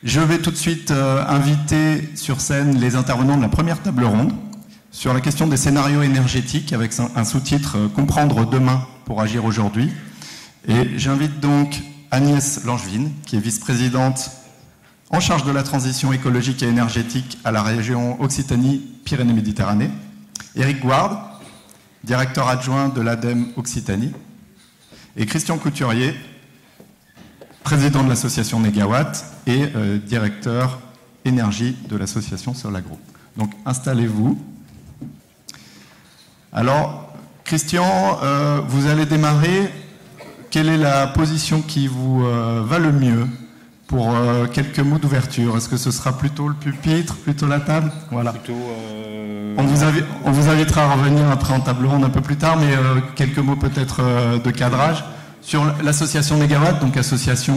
Je vais tout de suite inviter sur scène les intervenants de la première table ronde sur la question des scénarios énergétiques avec un sous-titre « Comprendre demain pour agir aujourd'hui ». Et j'invite donc Agnès Langevin, qui est vice-présidente en charge de la transition écologique et énergétique à la région Occitanie-Pyrénées-Méditerranée, Éric Gouard, directeur adjoint de l'ADEME Occitanie, et Christian Couturier, président de l'association Négawatt et directeur énergie de l'association Solagro. Donc installez-vous. Alors, Christian, vous allez démarrer. Quelle est la position qui vous va le mieux pour quelques mots d'ouverture? Est-ce que ce sera plutôt le pupitre, plutôt la table? Voilà. On vous invitera à revenir après en table ronde un peu plus tard, mais quelques mots peut-être de cadrage. Sur l'association Négawatt, donc association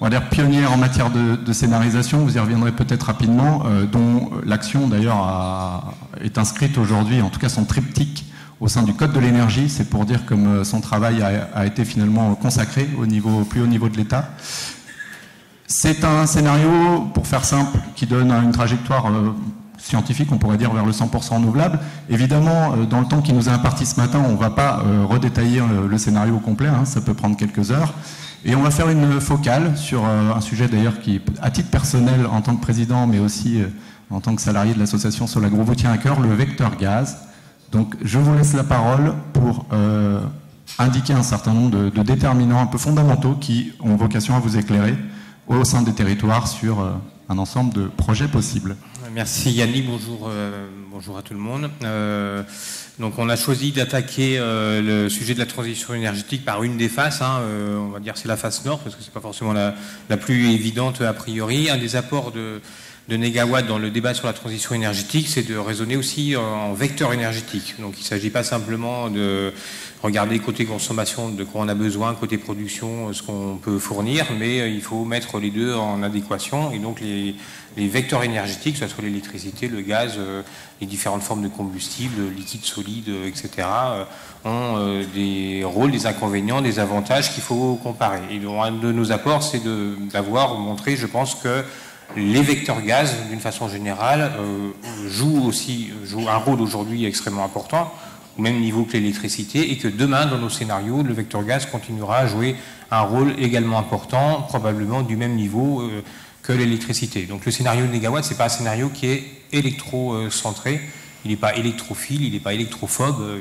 on va dire pionnière en matière de scénarisation, vous y reviendrez peut-être rapidement, dont l'action d'ailleurs est inscrite aujourd'hui, en tout cas son triptyque au sein du Code de l'énergie, c'est pour dire comme son travail a été finalement consacré au plus haut niveau de l'État. C'est un scénario, pour faire simple, qui donne une trajectoire scientifique, on pourrait dire, vers le 100% renouvelable. Évidemment, dans le temps qui nous est imparti ce matin, on ne va pas redétailler le scénario au complet, hein, ça peut prendre quelques heures. Et on va faire une focale sur un sujet d'ailleurs qui, à titre personnel, en tant que président, mais aussi en tant que salarié de l'association Solagro, vous tient à cœur, le vecteur gaz. Donc je vous laisse la parole pour indiquer un certain nombre de déterminants un peu fondamentaux qui ont vocation à vous éclairer au sein des territoires sur un ensemble de projets possibles. Merci Yannick, bonjour à tout le monde. Donc on a choisi d'attaquer le sujet de la transition énergétique par une des faces, hein, on va dire c'est la face nord, parce que c'est pas forcément la plus évidente a priori. Un des apports de Négawatt dans le débat sur la transition énergétique, c'est de raisonner aussi en vecteur énergétique. Donc il ne s'agit pas simplement de regarder côté consommation de quoi on a besoin, côté production, ce qu'on peut fournir, mais il faut mettre les deux en adéquation. Et donc les vecteurs énergétiques, que ce soit l'électricité, le gaz, les différentes formes de combustibles, liquides, solides, etc., ont des rôles, des inconvénients, des avantages qu'il faut comparer. Et donc, un de nos apports, c'est d'avoir montré, je pense, que les vecteurs gaz, d'une façon générale, jouent un rôle aujourd'hui extrêmement important, au même niveau que l'électricité, et que demain, dans nos scénarios, le vecteur gaz continuera à jouer un rôle également important, probablement du même niveau que l'électricité. Donc le scénario de Négawatt, ce n'est pas un scénario qui est électro-centré, il n'est pas électrophile, il n'est pas électrophobe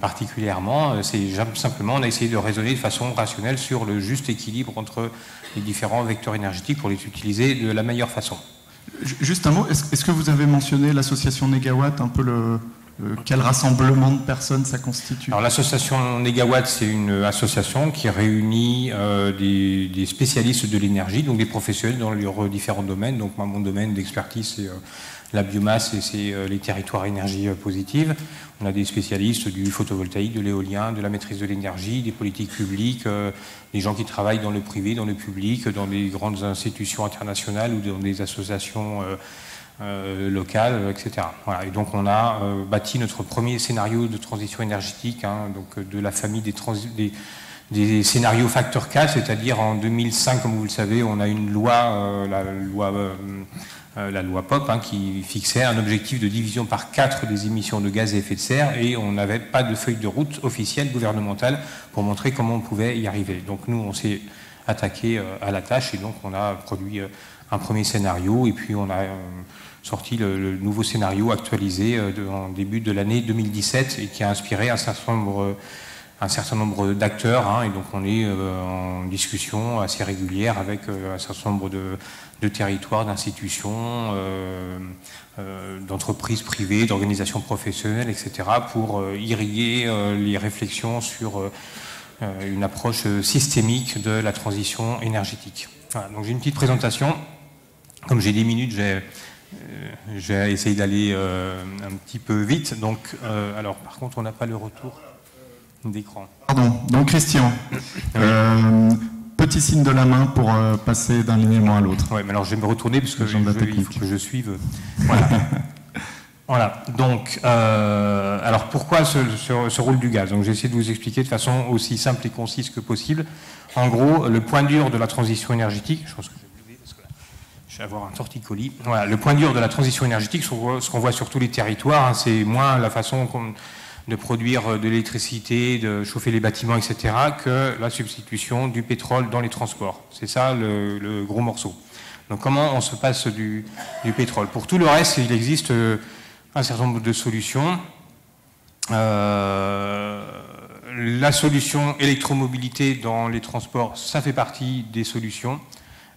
particulièrement, c'est simplement on a essayé de raisonner de façon rationnelle sur le juste équilibre entre les différents vecteurs énergétiques pour les utiliser de la meilleure façon. Juste un mot, est-ce que vous avez mentionné l'association Négawatt, un peu quel rassemblement de personnes ça constitue? Alors l'association Négawatt, c'est une association qui réunit des spécialistes de l'énergie, donc des professionnels dans leurs différents domaines. Donc moi, mon domaine d'expertise, c'est la biomasse et c'est les territoires à énergie positive. On a des spécialistes du photovoltaïque, de l'éolien, de la maîtrise de l'énergie, des politiques publiques, des gens qui travaillent dans le privé, dans le public, dans des grandes institutions internationales ou dans des associations locales, etc. Voilà. Et donc on a bâti notre premier scénario de transition énergétique, hein, donc de la famille des scénarios facteur 4, c'est-à-dire en 2005, comme vous le savez, on a une loi, la loi POP, hein, qui fixait un objectif de division par 4 des émissions de gaz à effet de serre, et on n'avait pas de feuille de route officielle gouvernementale pour montrer comment on pouvait y arriver. Donc nous, on s'est attaqué à la tâche, et donc on a produit un premier scénario, et puis on a sorti le nouveau scénario actualisé en début de l'année 2017, et qui a inspiré un certain nombre d'acteurs, hein, et donc on est en discussion assez régulière avec un certain nombre de territoires, d'institutions, d'entreprises privées, d'organisations professionnelles, etc., pour irriguer les réflexions sur une approche systémique de la transition énergétique. Voilà, donc j'ai une petite présentation. Comme j'ai 10 minutes, je vais essayer d'aller un petit peu vite. Donc, alors, par contre, on n'a pas le retour d'écran. Pardon, donc Christian, petit signe de la main pour passer d'un élément à l'autre. Oui, mais alors je vais me retourner parce que il faut que je suive. Voilà. Voilà. Donc, alors pourquoi ce rôle du gaz? Donc, j'ai essayé de vous expliquer de façon aussi simple et concise que possible. En gros, le point dur de la transition énergétique, je pense que je vais lever parce que là, avoir un torticolis. Voilà, le point dur de la transition énergétique, ce qu'on voit sur tous les territoires, hein, c'est moins la façon de produire de l'électricité, de chauffer les bâtiments, etc., que la substitution du pétrole dans les transports. C'est ça le gros morceau. Donc comment on se passe du pétrole? Pour tout le reste, il existe un certain nombre de solutions. La solution électromobilité dans les transports, ça fait partie des solutions,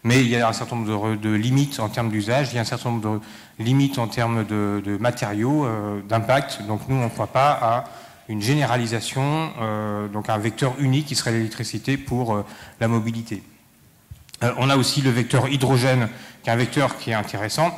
mais il y a un certain nombre de limites en termes d'usage, il y a un certain nombre de limites en termes de matériaux, d'impact. Donc nous, on ne croit pas à une généralisation, donc un vecteur unique qui serait l'électricité pour la mobilité. On a aussi le vecteur hydrogène, qui est un vecteur qui est intéressant.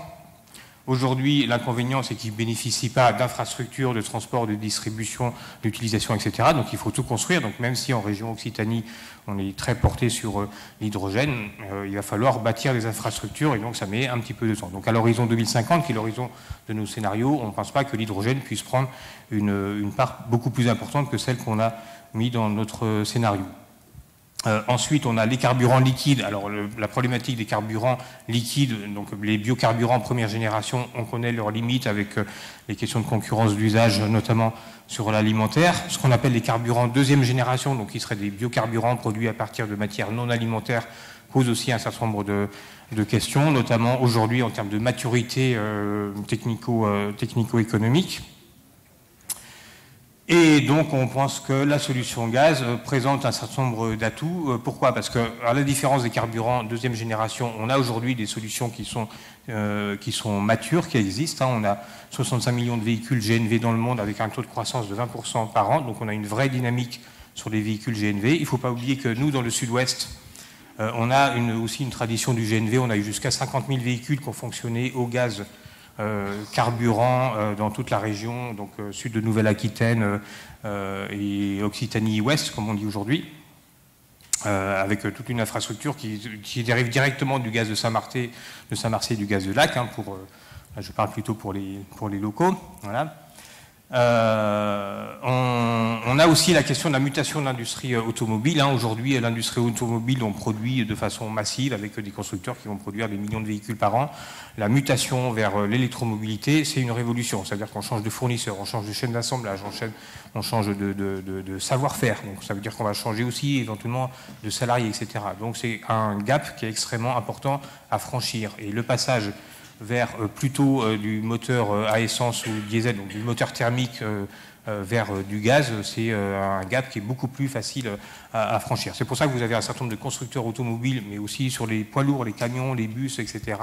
Aujourd'hui, l'inconvénient, c'est qu'il ne bénéficie pas d'infrastructures de transport, de distribution, d'utilisation, etc. Donc il faut tout construire. Donc même si en région Occitanie, on est très porté sur l'hydrogène, il va falloir bâtir des infrastructures et donc ça met un petit peu de temps. Donc à l'horizon 2050, qui est l'horizon de nos scénarios, on ne pense pas que l'hydrogène puisse prendre une part beaucoup plus importante que celle qu'on a mis dans notre scénario. Ensuite, on a les carburants liquides. Alors, la problématique des carburants liquides, donc les biocarburants première génération, on connaît leurs limites avec les questions de concurrence d'usage, notamment sur l'alimentaire. Ce qu'on appelle les carburants deuxième génération, donc qui seraient des biocarburants produits à partir de matières non alimentaires, pose aussi un certain nombre de questions, notamment aujourd'hui en termes de maturité technico-économique. Et donc, on pense que la solution gaz présente un certain nombre d'atouts. Pourquoi? Parce que, à la différence des carburants deuxième génération, on a aujourd'hui des solutions qui sont matures, qui existent. On a 65 millions de véhicules GNV dans le monde avec un taux de croissance de 20% par an. Donc, on a une vraie dynamique sur les véhicules GNV. Il ne faut pas oublier que nous, dans le sud-ouest, on a aussi une tradition du GNV. On a eu jusqu'à 50 000 véhicules qui ont fonctionné au gaz carburant dans toute la région, donc sud de Nouvelle-Aquitaine et Occitanie-Ouest, comme on dit aujourd'hui, avec toute une infrastructure qui dérive directement du gaz de Saint-Marcet et du gaz de Lac, hein, là je parle plutôt pour les locaux. Voilà. On a aussi la question de la mutation de l'industrie automobile. Hein. Aujourd'hui, l'industrie automobile, on produit de façon massive avec des constructeurs qui vont produire des millions de véhicules par an. La mutation vers l'électromobilité, c'est une révolution. C'est-à-dire qu'on change de fournisseur, on change de chaîne d'assemblage, on change de savoir-faire. Donc ça veut dire qu'on va changer aussi éventuellement de salariés, etc. Donc c'est un gap qui est extrêmement important à franchir. Et le passage vers plutôt du moteur à essence ou diesel, donc du moteur thermique vers du gaz, c'est un gap qui est beaucoup plus facile à franchir. C'est pour ça que vous avez un certain nombre de constructeurs automobiles, mais aussi sur les poids lourds, les camions, les bus, etc.,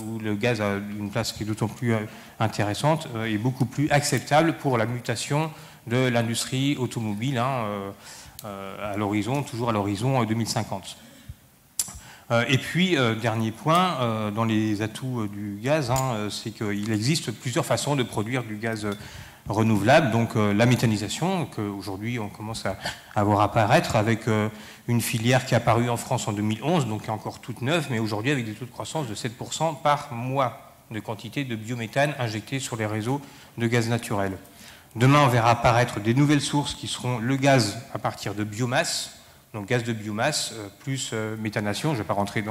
où le gaz a une place qui est d'autant plus intéressante et beaucoup plus acceptable pour la mutation de l'industrie automobile, hein, toujours à l'horizon 2050. Et puis, dernier point, dans les atouts du gaz, hein, c'est qu'il existe plusieurs façons de produire du gaz renouvelable. Donc la méthanisation, qu'aujourd'hui on commence à voir apparaître avec une filière qui est apparue en France en 2011, donc qui est encore toute neuve, mais aujourd'hui avec des taux de croissance de 7% par mois de quantité de biométhane injecté sur les réseaux de gaz naturel. Demain, on verra apparaître des nouvelles sources qui seront le gaz à partir de biomasse, donc gaz de biomasse plus méthanation. Je ne vais pas rentrer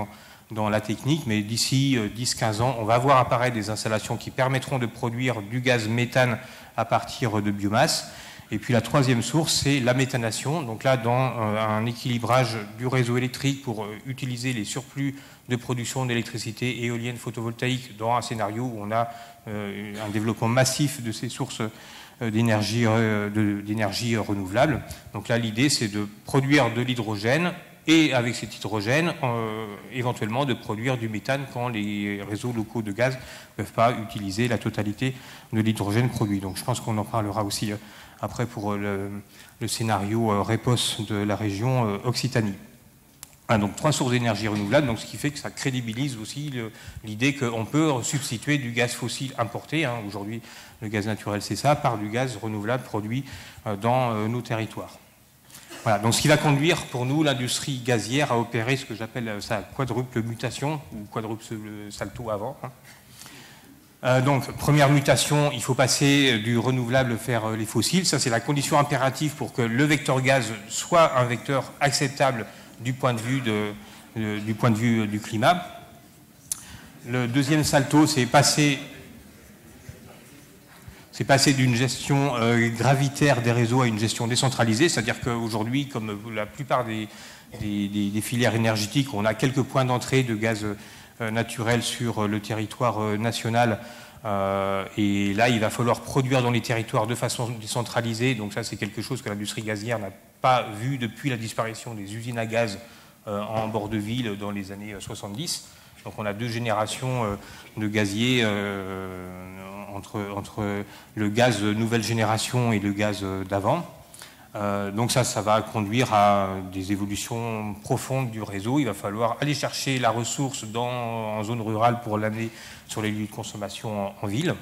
dans la technique, mais d'ici 10-15 ans, on va voir apparaître des installations qui permettront de produire du gaz méthane à partir de biomasse. Et puis la troisième source, c'est la méthanation. Donc là, dans un équilibrage du réseau électrique pour utiliser les surplus de production d'électricité éolienne photovoltaïque dans un scénario où on a un développement massif de ces sources d'énergie renouvelable. Donc là, l'idée, c'est de produire de l'hydrogène et avec cet hydrogène, éventuellement de produire du méthane quand les réseaux locaux de gaz ne peuvent pas utiliser la totalité de l'hydrogène produit. Donc je pense qu'on en parlera aussi après pour le scénario REPOS de la région Occitanie. Donc 3 sources d'énergie renouvelable, donc ce qui fait que ça crédibilise aussi l'idée qu'on peut substituer du gaz fossile importé, hein, aujourd'hui le gaz naturel c'est ça, par du gaz renouvelable produit dans nos territoires. Voilà, donc ce qui va conduire pour nous l'industrie gazière à opérer ce que j'appelle sa quadruple mutation, ou quadruple salto avant. Hein. Donc première mutation, il faut passer du renouvelable vers les fossiles, ça c'est la condition impérative pour que le vecteur gaz soit un vecteur acceptable du point de vue du climat. Le deuxième salto, c'est passer d'une gestion gravitaire des réseaux à une gestion décentralisée, c'est-à-dire qu'aujourd'hui, comme la plupart des filières énergétiques, on a quelques points d'entrée de gaz naturel sur le territoire national, et là, il va falloir produire dans les territoires de façon décentralisée, donc ça, c'est quelque chose que l'industrie gazière n'a pas vu depuis la disparition des usines à gaz en bord de ville dans les années 70. Donc on a deux générations de gaziers entre le gaz nouvelle génération et le gaz d'avant. Donc ça va conduire à des évolutions profondes du réseau. Il va falloir aller chercher la ressource en zone rurale pour l'amener sur les lieux de consommation en ville.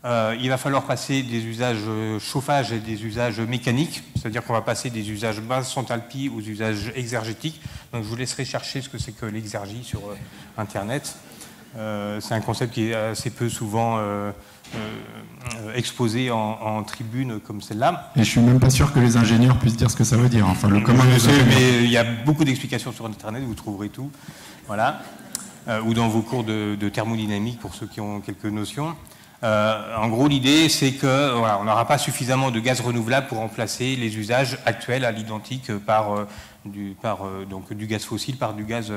Il va falloir passer des usages chauffage et des usages mécaniques, c'est-à-dire qu'on va passer des usages basse enthalpie aux usages exergétiques. Donc je vous laisserai chercher ce que c'est que l'exergie sur Internet. C'est un concept qui est assez peu souvent exposé en tribune comme celle-là. Et je suis même pas sûr que les ingénieurs puissent dire ce que ça veut dire. Enfin, le commun je sais, mais il y a beaucoup d'explications sur Internet, vous trouverez tout. Voilà. Ou dans vos cours de thermodynamique pour ceux qui ont quelques notions. En gros, l'idée, c'est que voilà, on n'aura pas suffisamment de gaz renouvelable pour remplacer les usages actuels à l'identique par du gaz fossile par du gaz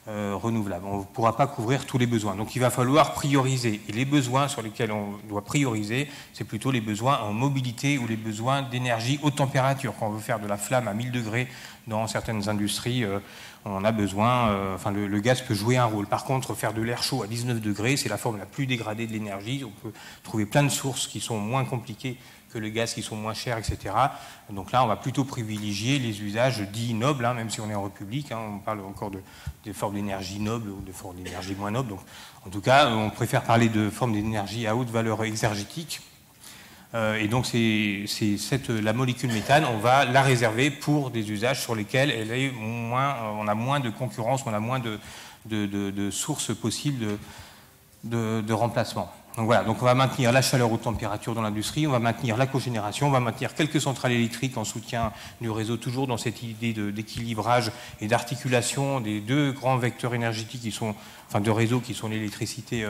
renouvelable. On ne pourra pas couvrir tous les besoins. Donc il va falloir prioriser. Et les besoins sur lesquels on doit prioriser, c'est plutôt les besoins en mobilité ou les besoins d'énergie haute température. Quand on veut faire de la flamme à 1000 degrés dans certaines industries, on a besoin, le gaz peut jouer un rôle. Par contre, faire de l'air chaud à 19 degrés, c'est la forme la plus dégradée de l'énergie. On peut trouver plein de sources qui sont moins compliquées que le gaz, qui sont moins chers, etc. Donc là, on va plutôt privilégier les usages dits nobles, même si on est en République, on parle encore de formes d'énergie nobles ou de formes d'énergie moins nobles. Donc, en tout cas, on préfère parler de formes d'énergie à haute valeur exergétique. Et donc, la molécule méthane, on va la réserver pour des usages sur lesquels on a moins de concurrence, on a moins de sources possibles de remplacement. Donc voilà, donc on va maintenir la chaleur haute température dans l'industrie, on va maintenir la cogénération, on va maintenir quelques centrales électriques en soutien du réseau, toujours dans cette idée d'équilibrage et d'articulation des deux grands vecteurs énergétiques de réseau qui sont l'électricité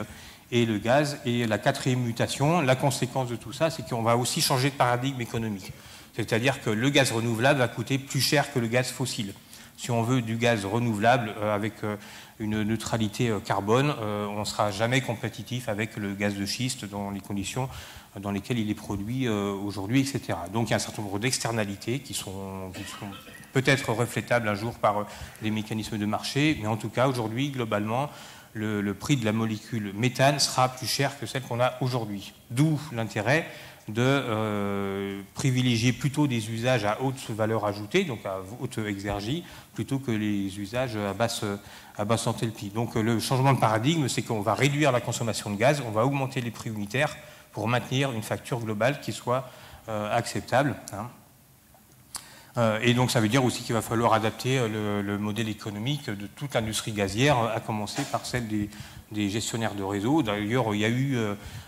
et le gaz. Et la quatrième mutation, la conséquence de tout ça, c'est qu'on va aussi changer de paradigme économique. C'est-à-dire que le gaz renouvelable va coûter plus cher que le gaz fossile. Si on veut du gaz renouvelable avec une neutralité carbone, on ne sera jamais compétitif avec le gaz de schiste dans les conditions dans lesquelles il est produit aujourd'hui, etc. Donc il y a un certain nombre d'externalités qui sont peut-être reflétables un jour par les mécanismes de marché, mais en tout cas aujourd'hui, globalement, le prix de la molécule méthane sera plus cher que celle qu'on a aujourd'hui. D'où l'intérêt de privilégier plutôt des usages à haute valeur ajoutée, donc à haute exergie, plutôt que les usages à basse enthalpie. Donc le changement de paradigme, c'est qu'on va réduire la consommation de gaz, on va augmenter les prix unitaires pour maintenir une facture globale qui soit acceptable. Et donc ça veut dire aussi qu'il va falloir adapter le modèle économique de toute l'industrie gazière, à commencer par celle des gestionnaires de réseau. D'ailleurs, il y a eu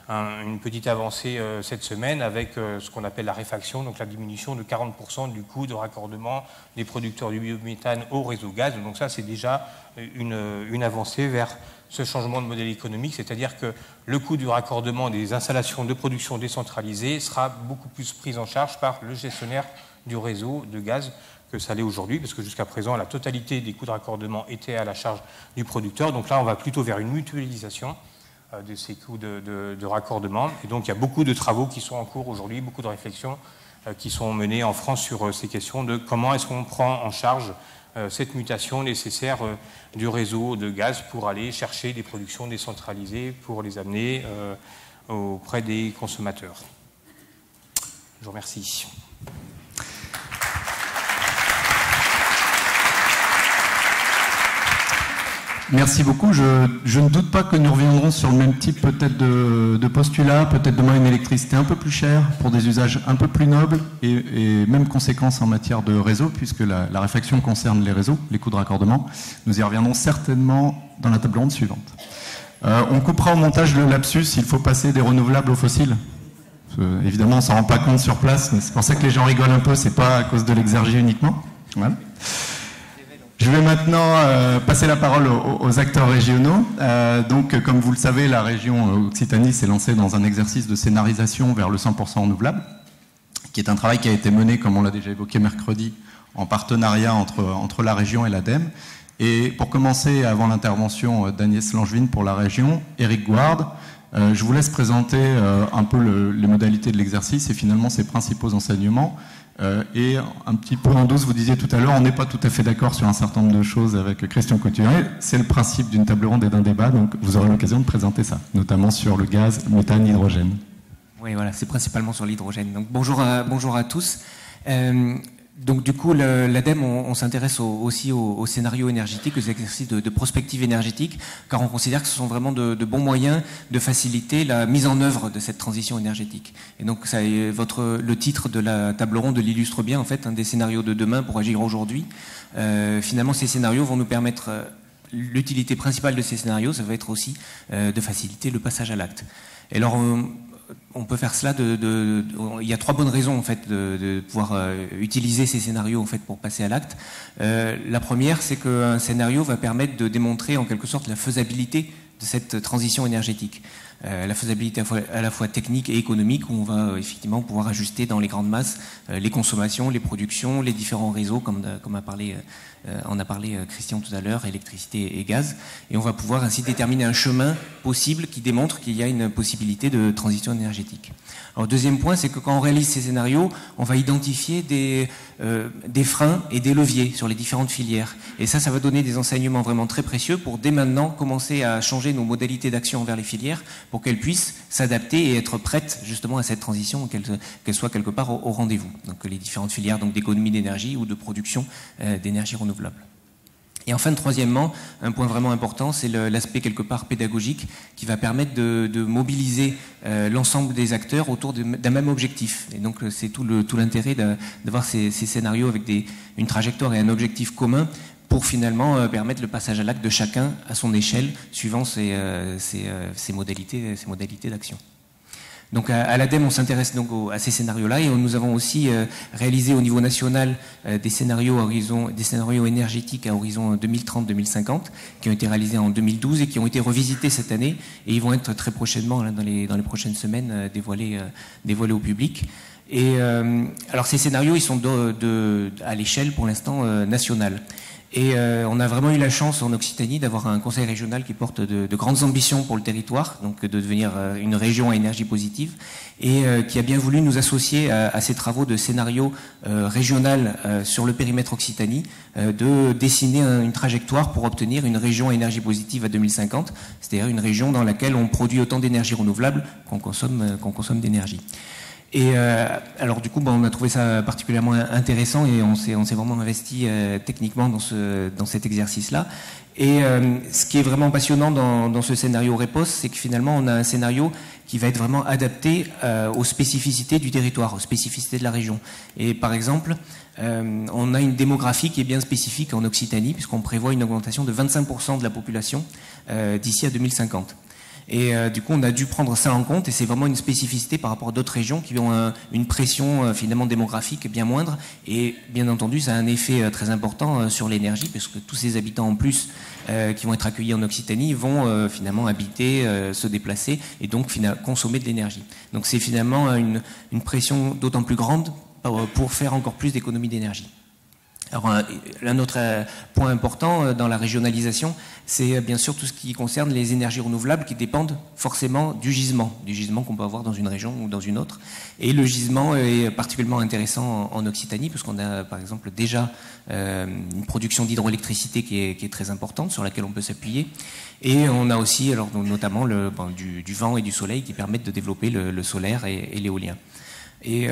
une petite avancée cette semaine avec ce qu'on appelle la réfaction, donc la diminution de 40% du coût de raccordement des producteurs du biométhane au réseau gaz. Donc ça, c'est déjà une avancée vers ce changement de modèle économique, c'est-à-dire que le coût du raccordement des installations de production décentralisées sera beaucoup plus pris en charge par le gestionnaire du réseau de gaz que ça l'est aujourd'hui, parce que jusqu'à présent, la totalité des coûts de raccordement était à la charge du producteur. Donc là, on va plutôt vers une mutualisation de ces coûts de raccordement. Et donc, il y a beaucoup de travaux qui sont en cours aujourd'hui, beaucoup de réflexions qui sont menées en France sur ces questions de comment est-ce qu'on prend en charge cette mutation nécessaire du réseau de gaz pour aller chercher des productions décentralisées, pour les amener auprès des consommateurs. Je vous remercie. Merci beaucoup. Je ne doute pas que nous reviendrons sur le même type peut-être de postulat, peut-être demain une électricité un peu plus chère pour des usages un peu plus nobles et même conséquences en matière de réseau, puisque la réflexion concerne les réseaux, les coûts de raccordement. Nous y reviendrons certainement dans la table ronde suivante. On coupera au montage le lapsus, il faut passer des renouvelables aux fossiles. Évidemment, on ne s'en rend pas compte sur place, mais c'est pour ça que les gens rigolent un peu, c'est pas à cause de l'exergie uniquement. Voilà. Je vais maintenant passer la parole aux acteurs régionaux. Donc, comme vous le savez, la région Occitanie s'est lancée dans un exercice de scénarisation vers le 100% renouvelable, qui est un travail qui a été mené, comme on l'a déjà évoqué mercredi, en partenariat entre la région et l'ADEME. Et pour commencer, avant l'intervention d'Agnès Langevin pour la région, Éric Gouard, je vous laisse présenter un peu les modalités de l'exercice et finalement ses principaux enseignements. Et un petit peu en douce, vous disiez tout à l'heure, on n'est pas tout à fait d'accord sur un certain nombre de choses avec Christian Couturier. C'est le principe d'une table ronde et d'un débat, donc vous aurez l'occasion de présenter ça, notamment sur le gaz, méthane, hydrogène. Oui, voilà, c'est principalement sur l'hydrogène. Donc bonjour à tous. Donc du coup, l'ADEME, on s'intéresse aussi aux scénarios énergétiques, aux exercices de prospective énergétique, car on considère que ce sont vraiment de bons moyens de faciliter la mise en œuvre de cette transition énergétique. Et donc ça, le titre de la table ronde l'illustre bien, en fait, des scénarios de demain pour agir aujourd'hui. Finalement, ces scénarios vont nous permettre, l'utilité principale de ces scénarios, ça va être aussi de faciliter le passage à l'acte. Et alors, on peut faire cela il y a 3 bonnes raisons en fait de pouvoir utiliser ces scénarios en fait pour passer à l'acte. La première, c'est qu'un scénario va permettre de démontrer en quelque sorte la faisabilité de cette transition énergétique. La faisabilité à la fois technique et économique, où on va effectivement pouvoir ajuster dans les grandes masses les consommations, les productions, les différents réseaux, comme en a parlé Christian tout à l'heure, électricité et gaz, et on va pouvoir ainsi déterminer un chemin possible qui démontre qu'il y a une possibilité de transition énergétique. Alors, deuxième point, c'est que quand on réalise ces scénarios, on va identifier des freins et des leviers sur les différentes filières. Et ça va donner des enseignements vraiment très précieux pour dès maintenant commencer à changer nos modalités d'action envers les filières pour qu'elles puissent s'adapter et être prêtes justement à cette transition, qu'elles soient quelque part au rendez-vous. Donc les différentes filières d'économie d'énergie ou de production d'énergie renouvelable. Et enfin, troisièmement, un point vraiment important, c'est l'aspect quelque part pédagogique qui va permettre de mobiliser l'ensemble des acteurs autour d'un même objectif. Et donc c'est tout l'intérêt d'avoir ces scénarios avec une trajectoire et un objectif commun pour finalement permettre le passage à l'acte de chacun à son échelle, suivant ses modalités d'action. Donc à l'ADEME, on s'intéresse donc à ces scénarios-là et nous avons aussi réalisé au niveau national des scénarios énergétiques à horizon 2030-2050 qui ont été réalisés en 2012 et qui ont été revisités cette année et ils vont être très prochainement, dans les prochaines semaines, dévoilés au public. Et alors ces scénarios, ils sont à l'échelle pour l'instant nationale. Et on a vraiment eu la chance en Occitanie d'avoir un conseil régional qui porte de grandes ambitions pour le territoire, donc de devenir une région à énergie positive, et qui a bien voulu nous associer à ces travaux de scénario régional sur le périmètre Occitanie, de dessiner une trajectoire pour obtenir une région à énergie positive à 2050, c'est-à-dire une région dans laquelle on produit autant d'énergie renouvelable qu'on consomme d'énergie. Et alors du coup, on a trouvé ça particulièrement intéressant et on s'est vraiment investi techniquement dans cet exercice-là. Et ce qui est vraiment passionnant dans ce scénario REPOS, c'est que finalement, on a un scénario qui va être vraiment adapté aux spécificités du territoire, aux spécificités de la région. Et par exemple, on a une démographie qui est bien spécifique en Occitanie, puisqu'on prévoit une augmentation de 25% de la population d'ici à 2050. Et du coup, on a dû prendre ça en compte et c'est vraiment une spécificité par rapport à d'autres régions qui ont une pression finalement démographique bien moindre. Et bien entendu, ça a un effet très important sur l'énergie parce que tous ces habitants en plus qui vont être accueillis en Occitanie vont finalement habiter, se déplacer et donc consommer de l'énergie. Donc c'est finalement une pression d'autant plus grande pour faire encore plus d'économies d'énergie. Alors, un autre point important dans la régionalisation, c'est bien sûr tout ce qui concerne les énergies renouvelables qui dépendent forcément du gisement qu'on peut avoir dans une région ou dans une autre. Et le gisement est particulièrement intéressant en Occitanie, parce qu'on a par exemple déjà une production d'hydroélectricité qui est très importante, sur laquelle on peut s'appuyer. Et on a aussi alors, notamment du vent et du soleil qui permettent de développer le solaire et l'éolien. Et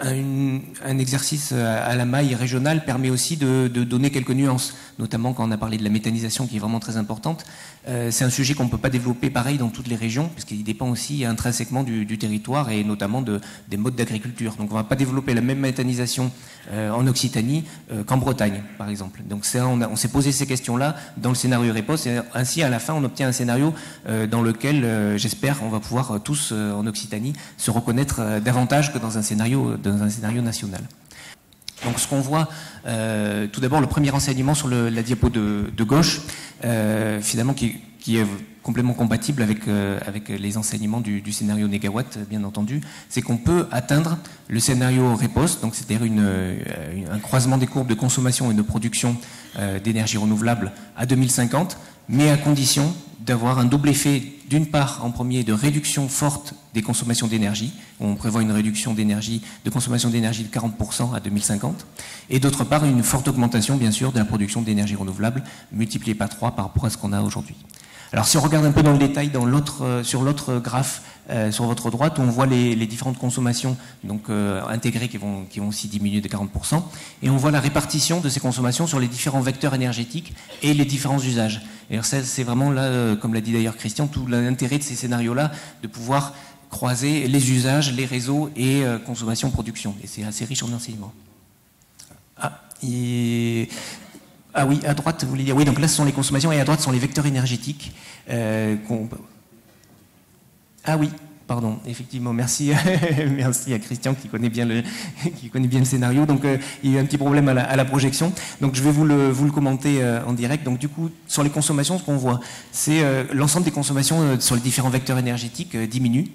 un exercice à la maille régionale permet aussi de donner quelques nuances, notamment quand on a parlé de la méthanisation qui est vraiment très importante. C'est un sujet qu'on ne peut pas développer pareil dans toutes les régions, puisqu'il dépend aussi intrinsèquement du territoire et notamment des modes d'agriculture. Donc on ne va pas développer la même méthanisation en Occitanie qu'en Bretagne, par exemple. Donc ça, on s'est posé ces questions-là dans le scénario REPOS, et ainsi à la fin on obtient un scénario dans lequel, j'espère, on va pouvoir tous en Occitanie se reconnaître davantage que dans un scénario national. Donc ce qu'on voit, tout d'abord le premier enseignement sur la diapo de gauche, finalement qui est complètement compatible avec les enseignements du scénario négawatt, bien entendu, c'est qu'on peut atteindre le scénario REPOS, donc c'est-à-dire un croisement des courbes de consommation et de production d'énergie renouvelable à 2050, mais à condition d'avoir un double effet, d'une part, en premier, de réduction forte des consommations d'énergie. On prévoit une réduction de consommation d'énergie de 40% à 2050. Et d'autre part, une forte augmentation, bien sûr, de la production d'énergie renouvelable, multipliée par 3 par rapport à ce qu'on a aujourd'hui. Alors, si on regarde un peu dans le détail sur l'autre graphe, sur votre droite, où on voit les différentes consommations donc, intégrées qui vont aussi diminuer de 40%, et on voit la répartition de ces consommations sur les différents vecteurs énergétiques et les différents usages. Et alors ça, c'est vraiment là, comme l'a dit d'ailleurs Christian, tout l'intérêt de ces scénarios-là, de pouvoir croiser les usages, les réseaux et consommation-production. Et c'est assez riche en enseignements. Ah oui, à droite, vous voulez dire. Oui, donc là, ce sont les consommations, et à droite, ce sont les vecteurs énergétiques. Ah oui, pardon, effectivement, merci, merci à Christian qui connaît bien le scénario. Donc, il y a eu un petit problème à la projection. Donc, je vais vous le commenter en direct. Donc, du coup, sur les consommations, ce qu'on voit, c'est l'ensemble des consommations sur les différents vecteurs énergétiques diminue.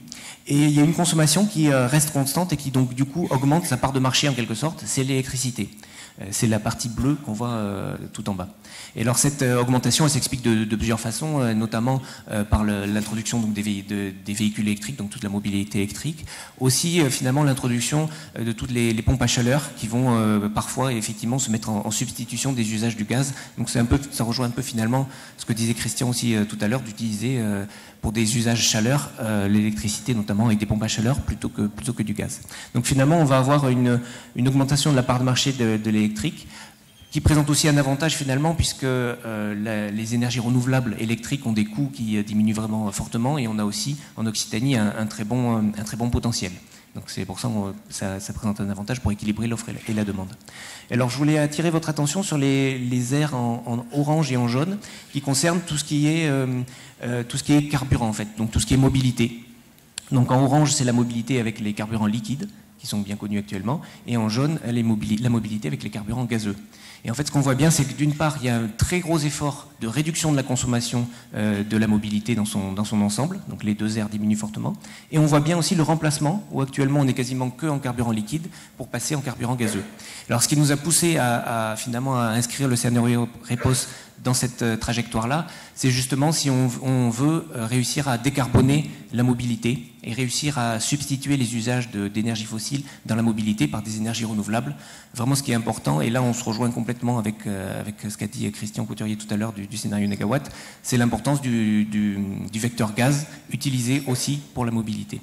Et il y a une consommation qui reste constante et qui, donc, du coup, augmente sa part de marché en quelque sorte, c'est l'électricité. C'est la partie bleue qu'on voit tout en bas. Et alors cette augmentation, elle s'explique de plusieurs façons, notamment par l'introduction donc, des véhicules électriques, donc toute la mobilité électrique. Aussi, finalement, l'introduction de toutes les pompes à chaleur qui vont parfois, effectivement, se mettre en substitution des usages du gaz. Donc ça rejoint un peu, finalement, ce que disait Christian aussi tout à l'heure, d'utiliser pour des usages chaleur l'électricité, notamment avec des pompes à chaleur, plutôt que du gaz. Donc finalement, on va avoir une augmentation de la part de marché de l'électrique, qui présente aussi un avantage finalement, puisque les énergies renouvelables électriques ont des coûts qui diminuent vraiment fortement, et on a aussi en Occitanie un très bon potentiel. Donc c'est pour ça que ça présente un avantage pour équilibrer l'offre et la demande. Alors je voulais attirer votre attention sur les aires en orange et en jaune, qui concernent tout ce qui est carburant en fait, donc tout ce qui est mobilité. Donc en orange, c'est la mobilité avec les carburants liquides, qui sont bien connus actuellement, et en jaune, la mobilité avec les carburants gazeux. Et en fait, ce qu'on voit bien, c'est que d'une part, il y a un très gros effort de réduction de la consommation de la mobilité dans son ensemble, donc les deux aires diminuent fortement, et on voit bien aussi le remplacement, où actuellement on est quasiment que en carburant liquide, pour passer en carburant gazeux. Alors ce qui nous a poussé finalement à inscrire le scénario REPOS dans cette trajectoire-là, c'est justement si on veut réussir à décarboner la mobilité et réussir à substituer les usages d'énergie fossile dans la mobilité par des énergies renouvelables. Vraiment ce qui est important, et là on se rejoint complètement avec ce qu'a dit Christian Couturier tout à l'heure du scénario négawatt, c'est l'importance du vecteur gaz utilisé aussi pour la mobilité.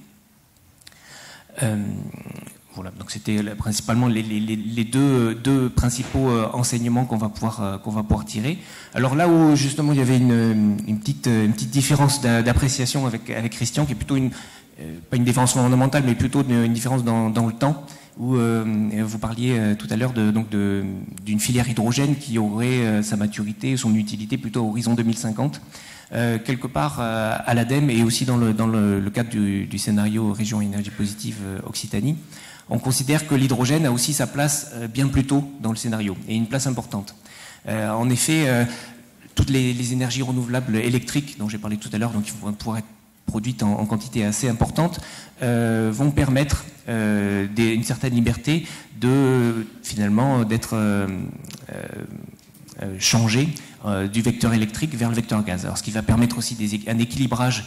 Voilà, donc c'était principalement les deux principaux enseignements qu'on va pouvoir tirer. Alors là où justement il y avait une petite différence d'appréciation avec Christian, qui est plutôt pas une différence fondamentale, mais plutôt une différence dans le temps, où vous parliez tout à l'heure d'une filière hydrogène qui aurait sa maturité, son utilité plutôt à horizon 2050. Quelque part à l'ADEME et aussi dans le cadre du scénario Région Énergie Positive Occitanie, on considère que l'hydrogène a aussi sa place bien plus tôt dans le scénario, et une place importante. En effet, toutes les énergies renouvelables électriques dont j'ai parlé tout à l'heure, donc qui vont pouvoir être produites en quantité assez importante, vont permettre une certaine liberté finalement d'être changé du vecteur électrique vers le vecteur gaz. Alors, ce qui va permettre aussi un équilibrage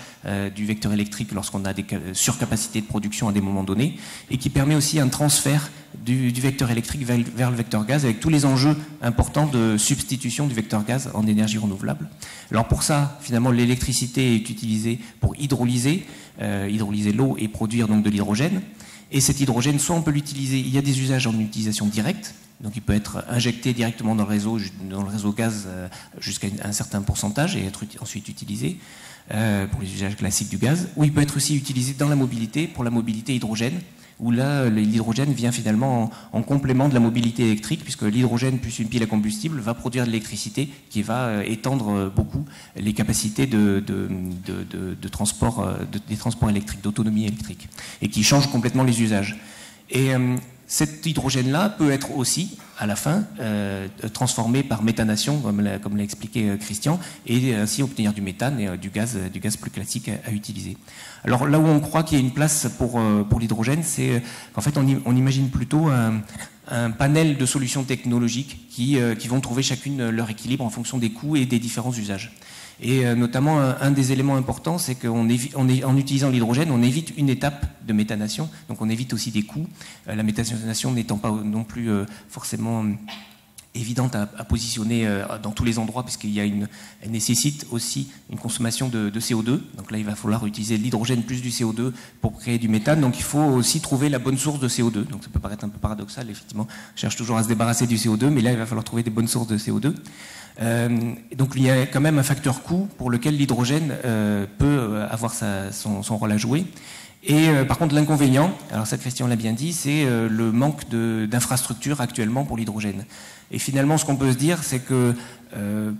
du vecteur électrique lorsqu'on a des surcapacités de production à des moments donnés, et qui permet aussi un transfert du vecteur électrique vers le vecteur gaz, avec tous les enjeux importants de substitution du vecteur gaz en énergie renouvelable. Alors pour ça, finalement, l'électricité est utilisée pour hydrolyser l'eau et produire donc de l'hydrogène. Et cet hydrogène, soit on peut l'utiliser, il y a des usages en utilisation directe, donc il peut être injecté directement dans le réseau gaz jusqu'à un certain pourcentage et être ensuite utilisé pour les usages classiques du gaz, ou il peut être aussi utilisé dans la mobilité, pour la mobilité hydrogène, où là l'hydrogène vient finalement en complément de la mobilité électrique, puisque l'hydrogène plus une pile à combustible va produire de l'électricité qui va étendre beaucoup les capacités de transport, des transports électriques, d'autonomie électrique, et qui change complètement les usages. Et cet hydrogène-là peut être aussi, à la fin, transformé par méthanation, comme l'a expliqué Christian, et ainsi obtenir du méthane et du gaz plus classique à utiliser. Alors là où on croit qu'il y a une place pour l'hydrogène, c'est qu'en fait on imagine plutôt un panel de solutions technologiques qui vont trouver chacune leur équilibre en fonction des coûts et des différents usages. Et notamment, un des éléments importants, c'est qu'en utilisant l'hydrogène, on évite une étape de méthanation, donc on évite aussi des coûts, la méthanation n'étant pas non plus forcément évidente à positionner dans tous les endroits, parce elle nécessite aussi une consommation de CO2. Donc là, il va falloir utiliser l'hydrogène plus du CO2 pour créer du méthane. Donc il faut aussi trouver la bonne source de CO2. Donc ça peut paraître un peu paradoxal, effectivement. On cherche toujours à se débarrasser du CO2, mais là, il va falloir trouver des bonnes sources de CO2. Donc il y a quand même un facteur coût pour lequel l'hydrogène peut avoir son rôle à jouer. Et par contre, l'inconvénient, alors ça Christian l'a bien dit, c'est le manque d'infrastructures actuellement pour l'hydrogène. Et finalement, ce qu'on peut se dire, c'est que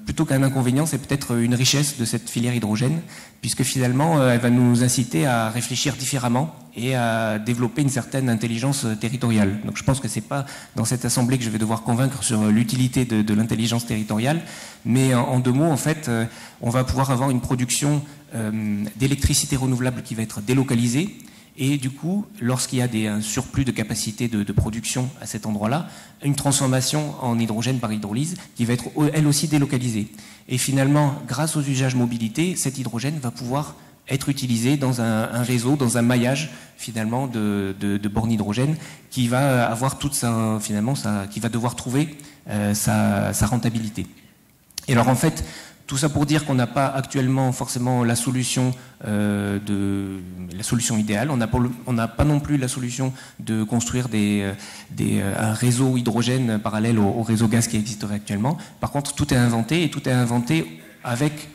plutôt qu'un inconvénient, c'est peut-être une richesse de cette filière hydrogène, puisque finalement, elle va nous inciter à réfléchir différemment et à développer une certaine intelligence territoriale. Donc je pense que c'est pas dans cette assemblée que je vais devoir convaincre sur l'utilité de l'intelligence territoriale, mais en deux mots, en fait, on va pouvoir avoir une production d'électricité renouvelable qui va être délocalisée. Et du coup, lorsqu'il y a un surplus de capacité de production à cet endroit-là, une transformation en hydrogène par hydrolyse qui va être elle aussi délocalisée. Et finalement, grâce aux usages mobilité, cet hydrogène va pouvoir être utilisé dans un réseau, dans un maillage finalement de bornes hydrogène qui va avoir qui va devoir trouver sa rentabilité. Et alors en fait, tout ça pour dire qu'on n'a pas actuellement forcément la solution idéale. On n'a pas non plus la solution de construire un réseau hydrogène parallèle au réseau gaz qui existerait actuellement. Par contre, tout est inventé, et tout est inventé avec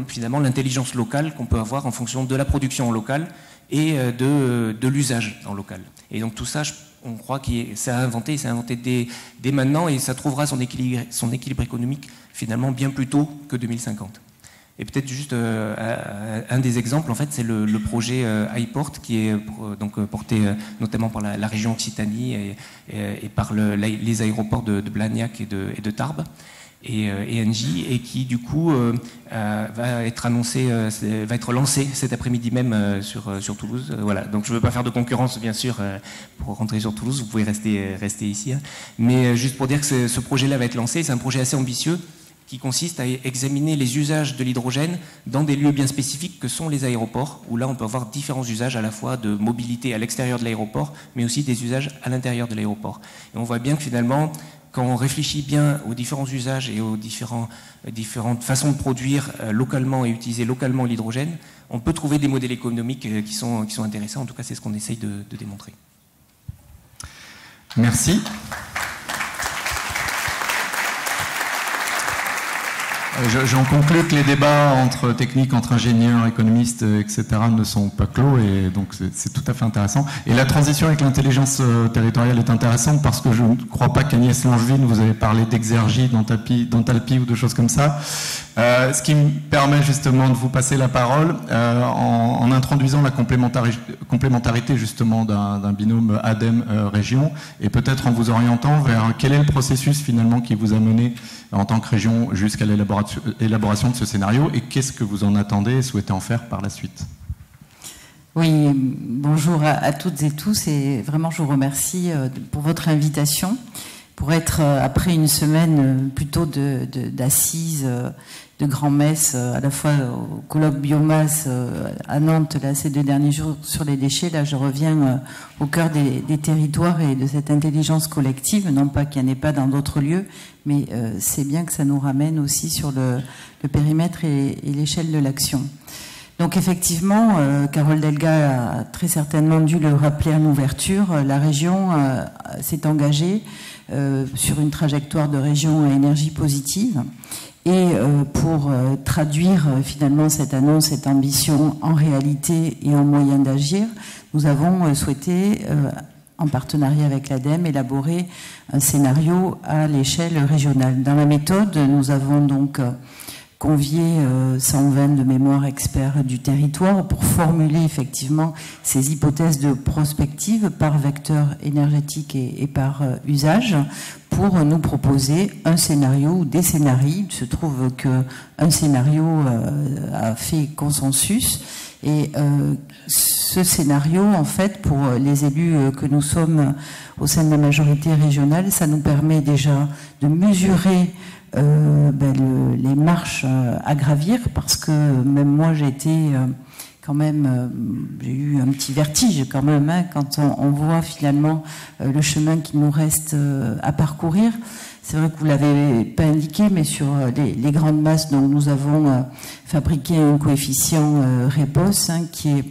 finalement l'intelligence locale qu'on peut avoir en fonction de la production en local et de l'usage en local. Et donc tout ça, on croit que c'est inventé dès maintenant, et ça trouvera son équilibre économique finalement bien plus tôt que 2050. Et peut-être juste un des exemples, en fait, c'est le projet iPort, qui est porté notamment par la région Occitanie et par les aéroports de Blagnac et de Tarbes et Engie, et qui du coup va être lancé cet après-midi même sur Toulouse. Voilà. Donc je ne veux pas faire de concurrence, bien sûr, pour rentrer sur Toulouse. Vous pouvez rester ici, hein. Mais juste pour dire que ce projet-là va être lancé. C'est un projet assez ambitieux qui consiste à examiner les usages de l'hydrogène dans des lieux bien spécifiques que sont les aéroports, où là on peut avoir différents usages à la fois de mobilité à l'extérieur de l'aéroport, mais aussi des usages à l'intérieur de l'aéroport. Et on voit bien que finalement, quand on réfléchit bien aux différents usages et aux différentes façons de produire localement et utiliser localement l'hydrogène, on peut trouver des modèles économiques qui sont intéressants. En tout cas, c'est ce qu'on essaye de démontrer. Merci. J'en conclus que les débats entre techniques, entre ingénieurs, économistes, etc. ne sont pas clos, et donc c'est tout à fait intéressant. Et la transition avec l'intelligence territoriale est intéressante parce que je ne crois pas qu'Agnès Langevin, vous avez parlé d'Exergie, d'Entalpie ou de choses comme ça. Ce qui me permet justement de vous passer la parole en introduisant la complémentarité justement d'un binôme ADEME-région, et peut-être en vous orientant vers quel est le processus finalement qui vous a mené en tant que région jusqu'à l'élaboration de ce scénario, et qu'est-ce que vous en attendez et souhaitez en faire par la suite. Oui, bonjour à toutes et tous, et vraiment je vous remercie pour votre invitation, pour être après une semaine plutôt d'assises, de grand-messe, à la fois au colloque biomasse à Nantes, là, ces 2 derniers jours sur les déchets. Là, je reviens au cœur des territoires et de cette intelligence collective, non pas qu'il n'y en ait pas dans d'autres lieux, mais c'est bien que ça nous ramène aussi sur le périmètre et l'échelle de l'action. Donc effectivement, Carole Delga a très certainement dû le rappeler en ouverture, la région s'est engagée sur une trajectoire de région à énergie positive. Et pour traduire finalement cette annonce, cette ambition en réalité et en moyens d'agir, nous avons souhaité, en partenariat avec l'ADEME, élaborer un scénario à l'échelle régionale. Dans la méthode, nous avons donc convié 120 de mémoire experts du territoire pour formuler effectivement ces hypothèses de prospective par vecteur énergétique et par usage, pour nous proposer un scénario ou des scénarios. Il se trouve qu'un scénario a fait consensus, et ce scénario, en fait, pour les élus que nous sommes au sein de la majorité régionale, ça nous permet déjà de mesurer les marches à gravir, parce que même moi j'ai été quand même, j'ai eu un petit vertige quand même, hein, quand on voit finalement le chemin qui nous reste à parcourir. C'est vrai que vous ne l'avez pas indiqué, mais sur les grandes masses, donc nous avons fabriqué un coefficient REPOS, hein, qui est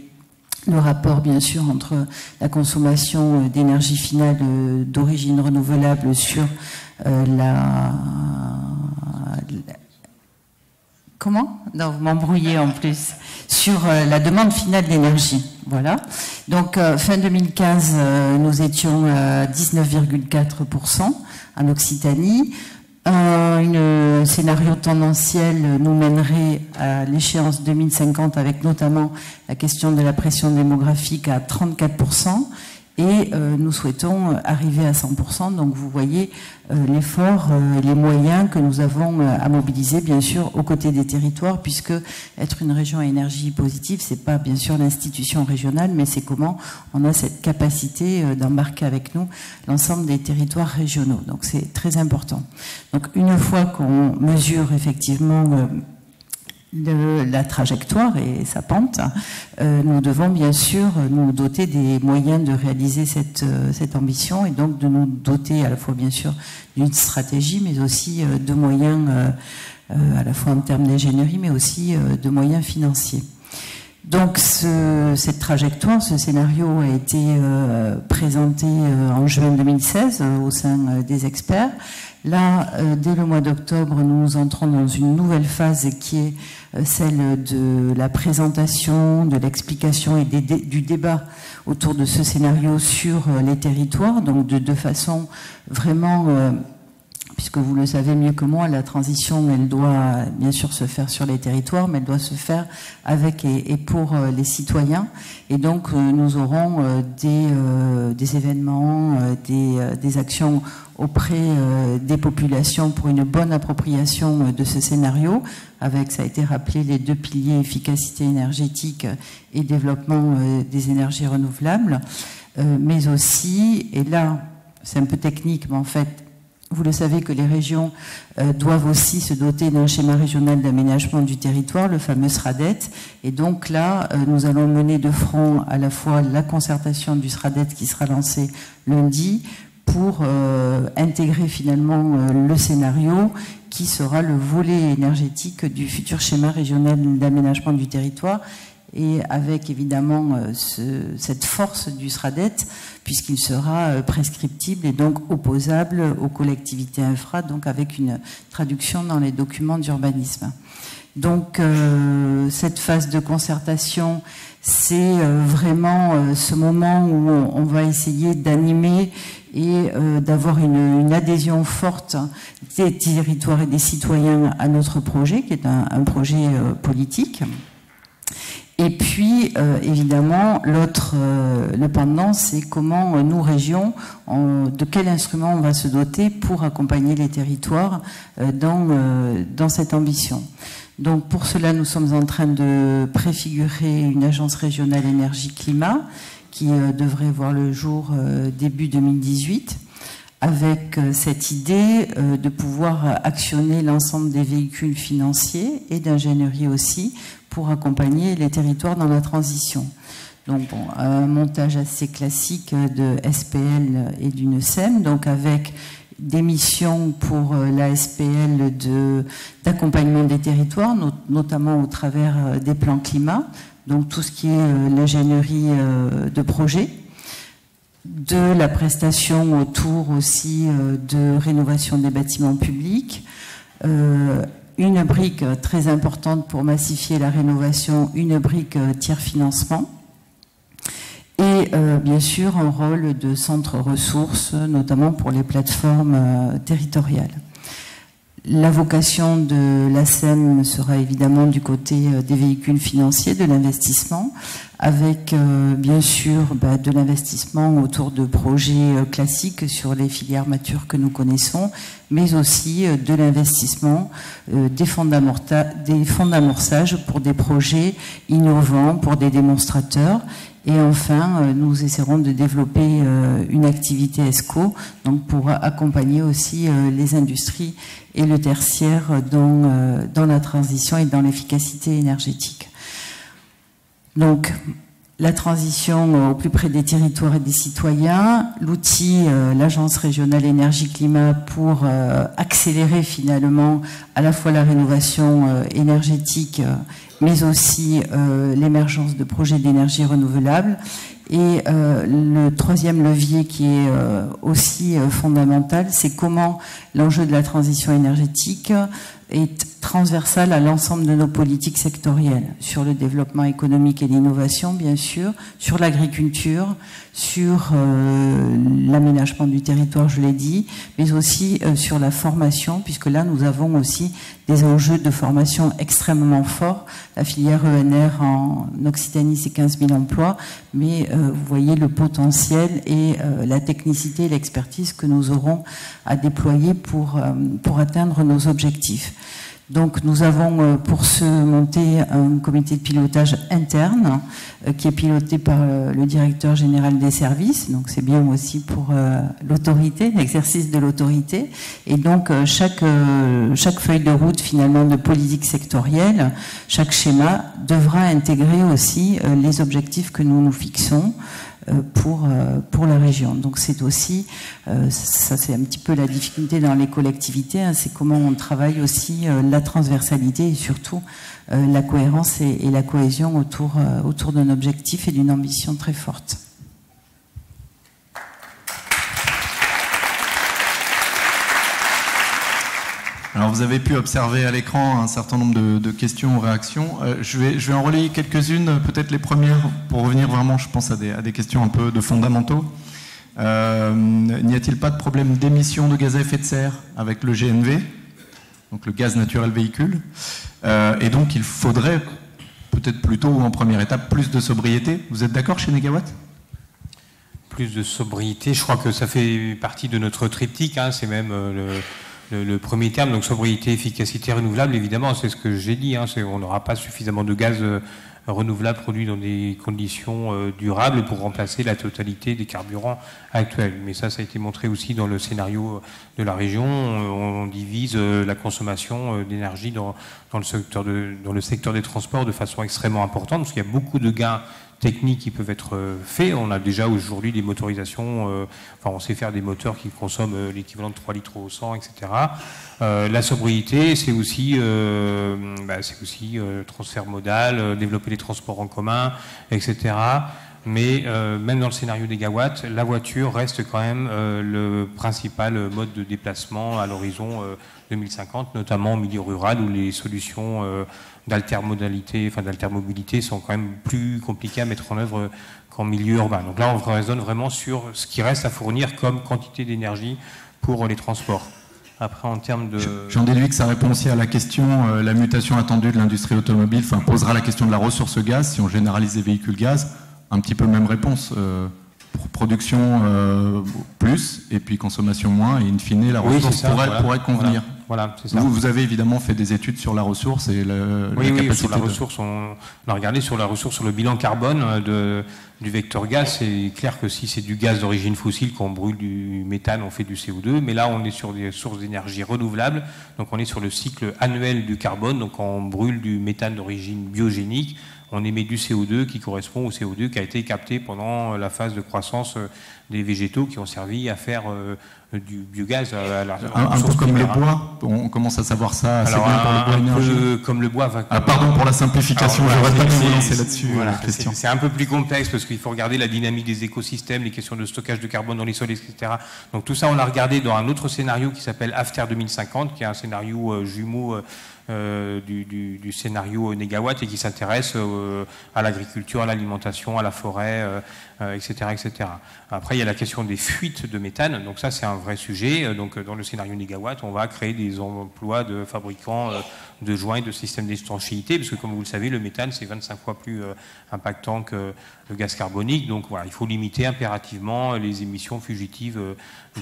le rapport bien sûr entre la consommation d'énergie finale d'origine renouvelable sur comment? Non, vous m'embrouillez en plus. Sur la demande finale d'énergie. Voilà. Donc, fin 2015, nous étions à 19,4% en Occitanie. Un scénario tendanciel nous mènerait à l'échéance 2050, avec notamment la question de la pression démographique, à 34%. Et nous souhaitons arriver à 100%. Donc vous voyez l'effort, les moyens que nous avons à mobiliser, bien sûr, aux côtés des territoires, puisque être une région à énergie positive, c'est pas bien sûr l'institution régionale, mais c'est comment on a cette capacité d'embarquer avec nous l'ensemble des territoires régionaux. Donc c'est très important. Donc une fois qu'on mesure effectivement de la trajectoire et sa pente, nous devons bien sûr nous doter des moyens de réaliser cette ambition, et donc de nous doter à la fois bien sûr d'une stratégie, mais aussi de moyens à la fois en termes d'ingénierie, mais aussi de moyens financiers. Donc cette trajectoire, ce scénario a été présenté en juin 2016 au sein des experts. Là, dès le mois d'octobre, nous entrons dans une nouvelle phase qui est celle de la présentation, de l'explication et du débat autour de ce scénario sur les territoires, donc de façon vraiment, puisque vous le savez mieux que moi, la transition, elle doit bien sûr se faire sur les territoires, mais elle doit se faire avec et pour les citoyens. Et donc, nous aurons des événements, des actions auprès des populations pour une bonne appropriation de ce scénario, avec, ça a été rappelé, les deux piliers efficacité énergétique et développement des énergies renouvelables, mais aussi, et là c'est un peu technique, mais en fait vous le savez que les régions doivent aussi se doter d'un schéma régional d'aménagement du territoire, le fameux SRADET, et donc là nous allons mener de front à la fois la concertation du SRADET qui sera lancée lundi, pour intégrer finalement le scénario qui sera le volet énergétique du futur schéma régional d'aménagement du territoire, et avec évidemment cette force du SRADET, puisqu'il sera prescriptible et donc opposable aux collectivités infra, donc avec une traduction dans les documents d'urbanisme. Donc cette phase de concertation, c'est vraiment ce moment où on va essayer d'animer et d'avoir une adhésion forte des territoires et des citoyens à notre projet, qui est un projet politique. Et puis, évidemment, le pendant, c'est comment nous, régions, de quel instrument on va se doter pour accompagner les territoires dans cette ambition. Donc, pour cela, nous sommes en train de préfigurer une agence régionale énergie-climat qui devrait voir le jour début 2018, avec cette idée de pouvoir actionner l'ensemble des véhicules financiers et d'ingénierie aussi pour accompagner les territoires dans la transition. Donc bon, un montage assez classique de SPL et d'une SEM, donc avec des missions pour la SPL d'accompagnement des territoires, notamment au travers des plans climat, donc tout ce qui est l'ingénierie de projet, de la prestation autour aussi de rénovation des bâtiments publics, une brique très importante pour massifier la rénovation, une brique tiers financement, et bien sûr un rôle de centre ressources, notamment pour les plateformes territoriales. La vocation de l'ACEM sera évidemment du côté des véhicules financiers, de l'investissement, avec bien sûr de l'investissement autour de projets classiques sur les filières matures que nous connaissons, mais aussi de l'investissement, des fonds d'amorçage pour des projets innovants, pour des démonstrateurs. Et enfin, nous essaierons de développer une activité ESCO, donc pour accompagner aussi les industries et le tertiaire dans la transition et dans l'efficacité énergétique. Donc, la transition au plus près des territoires et des citoyens, l'outil, l'Agence régionale énergie-climat pour accélérer finalement à la fois la rénovation énergétique, mais aussi l'émergence de projets d'énergie renouvelable. Et le troisième levier qui est aussi fondamental, c'est comment l'enjeu de la transition énergétique est transversal à l'ensemble de nos politiques sectorielles, sur le développement économique et l'innovation, bien sûr, sur l'agriculture, sur l'aménagement du territoire, je l'ai dit, mais aussi sur la formation, puisque là, nous avons aussi des enjeux de formation extrêmement forts. La filière ENR en Occitanie, c'est 15 000 emplois, mais vous voyez le potentiel et la technicité et l'expertise que nous aurons à déployer pour atteindre nos objectifs. Donc nous avons pour ce monté un comité de pilotage interne qui est piloté par le directeur général des services, donc c'est bien aussi pour l'autorité, l'exercice de l'autorité. Et donc chaque feuille de route finalement de politique sectorielle, chaque schéma devra intégrer aussi les objectifs que nous nous fixons pour la région. Donc c'est aussi, ça c'est un petit peu la difficulté dans les collectivités, hein, c'est comment on travaille aussi la transversalité et surtout la cohérence et la cohésion autour d'un objectif et d'une ambition très forte. Alors vous avez pu observer à l'écran un certain nombre de questions ou réactions. Je vais en relayer quelques-unes, peut-être les premières, pour revenir vraiment, je pense, à des questions un peu de fondamentaux. N'y a-t-il pas de problème d'émission de gaz à effet de serre avec le GNV, donc le gaz naturel véhicule, et donc il faudrait peut-être plutôt, en première étape, plus de sobriété. Vous êtes d'accord chez Négawatt ? Plus de sobriété, je crois que ça fait partie de notre triptyque, hein, c'est même le premier terme, donc sobriété, efficacité, renouvelable, évidemment, c'est ce que j'ai dit, hein, on n'aura pas suffisamment de gaz renouvelable produit dans des conditions durables pour remplacer la totalité des carburants actuels. Mais ça a été montré aussi dans le scénario de la région. On divise la consommation d'énergie dans le secteur des transports de façon extrêmement importante, parce qu'il y a beaucoup de gains techniques qui peuvent être faits. On a déjà aujourd'hui des motorisations, on sait faire des moteurs qui consomment l'équivalent de 3 litres au 100, etc. La sobriété, c'est aussi transfert modal, développer les transports en commun, etc. Mais même dans le scénario des gigawatts, la voiture reste quand même le principal mode de déplacement à l'horizon 2050, notamment en milieu rural où les solutions d'altermobilité sont quand même plus compliquées à mettre en œuvre qu'en milieu urbain. Donc là, on raisonne vraiment sur ce qui reste à fournir comme quantité d'énergie pour les transports. Après, en termes de... J'en déduis que ça répond aussi à la question, la mutation attendue de l'industrie automobile, posera la question de la ressource gaz, si on généralise les véhicules gaz, un petit peu même réponse. Pour production plus, et puis consommation moins, et in fine, la ressource pourrait convenir. Voilà, c'est ça. Vous avez évidemment fait des études sur la ressource et la capacité. Oui, sur la ressource, on a regardé sur la ressource, sur le bilan carbone du vecteur gaz. C'est clair que si c'est du gaz d'origine fossile, qu'on brûle du méthane, on fait du CO2, mais là on est sur des sources d'énergie renouvelables, donc on est sur le cycle annuel du carbone, donc quand on brûle du méthane d'origine biogénique, on émet du CO2 qui correspond au CO2 qui a été capté pendant la phase de croissance des végétaux qui ont servi à faire du biogaz. Un peu comme le bois, on commence à savoir ça assez bien pour le bois énergie. Un peu comme le bois. Pardon pour la simplification, j'aurais pas dû vous lancer là-dessus. Voilà, c'est un peu plus complexe parce qu'il faut regarder la dynamique des écosystèmes, les questions de stockage de carbone dans les sols, etc. Donc tout ça, on l'a regardé dans un autre scénario qui s'appelle After 2050, qui est un scénario jumeau du scénario négawatt et qui s'intéresse à l'agriculture, à l'alimentation, à la forêt, etc., etc. Après, il y a la question des fuites de méthane. Donc ça, c'est un vrai sujet. Donc dans le scénario négawatt, on va créer des emplois de fabricants de joints et de systèmes d'étanchéité, parce que comme vous le savez, le méthane, c'est 25 fois plus impactant que le gaz carbonique. Donc voilà, il faut limiter impérativement les émissions fugitives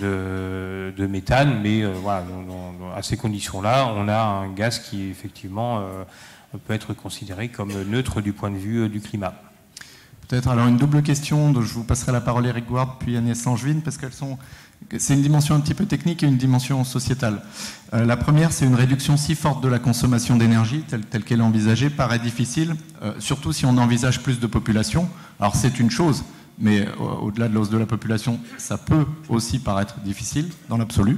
de méthane. Mais voilà, à ces conditions-là, on a un gaz qui, effectivement, peut être considéré comme neutre du point de vue du climat. Peut-être alors une double question, je vous passerai la parole Eric Gouard puis Agnès Langevin, parce c'est une dimension un petit peu technique et une dimension sociétale. La première, c'est une réduction si forte de la consommation d'énergie, telle qu'elle est envisagée, paraît difficile, surtout si on envisage plus de population. Alors c'est une chose, mais au-delà de la hausse de la population, ça peut aussi paraître difficile dans l'absolu.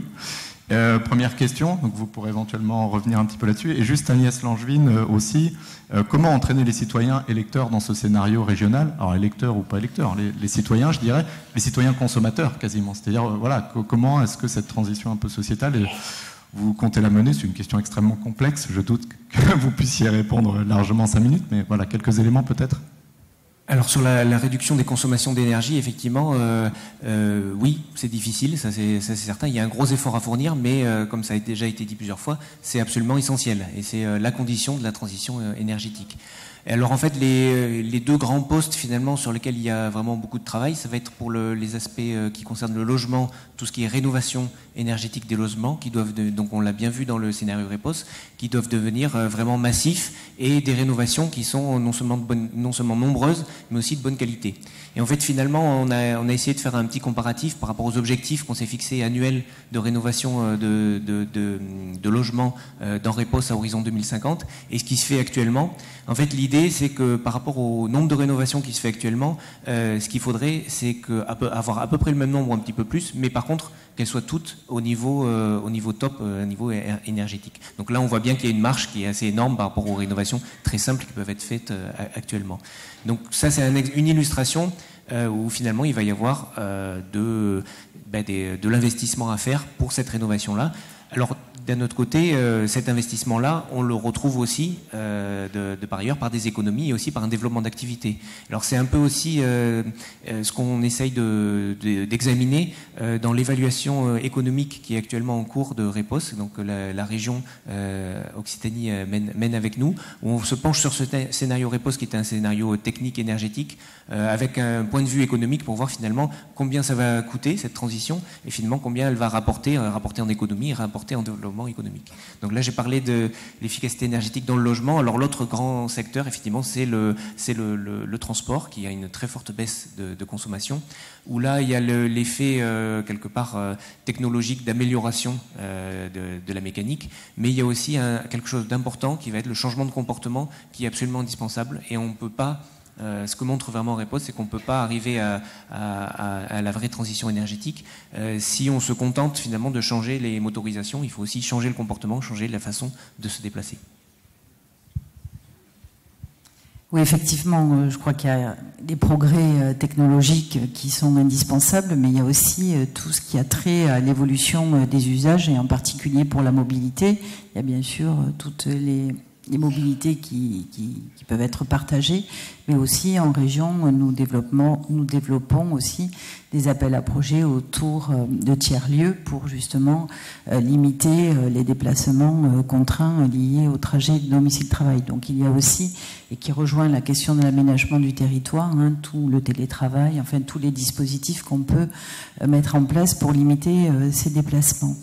Première question, donc vous pourrez éventuellement revenir un petit peu là-dessus. Et juste Agnès Langevin aussi, comment entraîner les citoyens électeurs dans ce scénario régional? Alors électeurs ou pas électeurs, les citoyens, je dirais, les citoyens consommateurs quasiment. C'est-à-dire, voilà, comment est-ce que cette transition un peu sociétale, vous comptez la mener? C'est une question extrêmement complexe, je doute que vous puissiez répondre largement en 5 minutes, mais voilà, quelques éléments peut-être. Alors sur la réduction des consommations d'énergie, effectivement, oui, c'est difficile, ça c'est certain. Il y a un gros effort à fournir, mais comme ça a déjà été dit plusieurs fois, c'est absolument essentiel et c'est la condition de la transition énergétique. Et alors en fait, les deux grands postes finalement sur lesquels il y a vraiment beaucoup de travail, ça va être pour les aspects qui concernent le logement, tout ce qui est rénovation énergétique des logements, qui doivent donc on l'a bien vu dans le scénario REPOS, qui doivent devenir vraiment massifs et des rénovations qui sont non seulement nombreuses, mais aussi de bonne qualité. Et en fait, finalement, on a essayé de faire un petit comparatif par rapport aux objectifs qu'on s'est fixés annuels de rénovation de logements dans REPOS à horizon 2050 et ce qui se fait actuellement. En fait, l'idée, c'est que par rapport au nombre de rénovations qui se fait actuellement, ce qu'il faudrait, c'est avoir à peu près le même nombre, un petit peu plus, mais par contre, qu'elles soient toutes au niveau top, au niveau énergétique. Donc là, on voit bien qu'il y a une marge qui est assez énorme par rapport aux rénovations très simples qui peuvent être faites actuellement. Donc ça, c'est une illustration où finalement, il va y avoir de l'investissement à faire pour cette rénovation-là. Alors, d'un autre côté, cet investissement-là, on le retrouve aussi, par ailleurs, par des économies et aussi par un développement d'activités. Alors c'est un peu aussi ce qu'on essaye d'examiner dans l'évaluation économique qui est actuellement en cours de REPOS, donc la région Occitanie mène avec nous, où on se penche sur ce scénario REPOS qui est un scénario technique énergétique, avec un point de vue économique pour voir finalement combien ça va coûter cette transition et finalement combien elle va rapporter en économie et rapporter en développement économique. Donc là, j'ai parlé de l'efficacité énergétique dans le logement. Alors l'autre grand secteur, effectivement, c'est le transport, qui a une très forte baisse de consommation, où là, il y a l'effet, quelque part, technologique d'amélioration de la mécanique, mais il y a aussi quelque chose d'important qui va être le changement de comportement qui est absolument indispensable, et on ne peut pas ce que montre vraiment REPOS, c'est qu'on ne peut pas arriver à la vraie transition énergétique si on se contente finalement de changer les motorisations. Il faut aussi changer le comportement, changer la façon de se déplacer. Oui, effectivement, je crois qu'il y a des progrès technologiques qui sont indispensables, mais il y a aussi tout ce qui a trait à l'évolution des usages, et en particulier pour la mobilité. Il y a bien sûr toutes les mobilités qui peuvent être partagées, mais aussi en région, nous développons aussi des appels à projets autour de tiers-lieux pour justement limiter les déplacements contraints liés au trajet de domicile-travail. Donc il y a aussi, et qui rejoint la question de l'aménagement du territoire, tout le télétravail, enfin tous les dispositifs qu'on peut mettre en place pour limiter ces déplacements.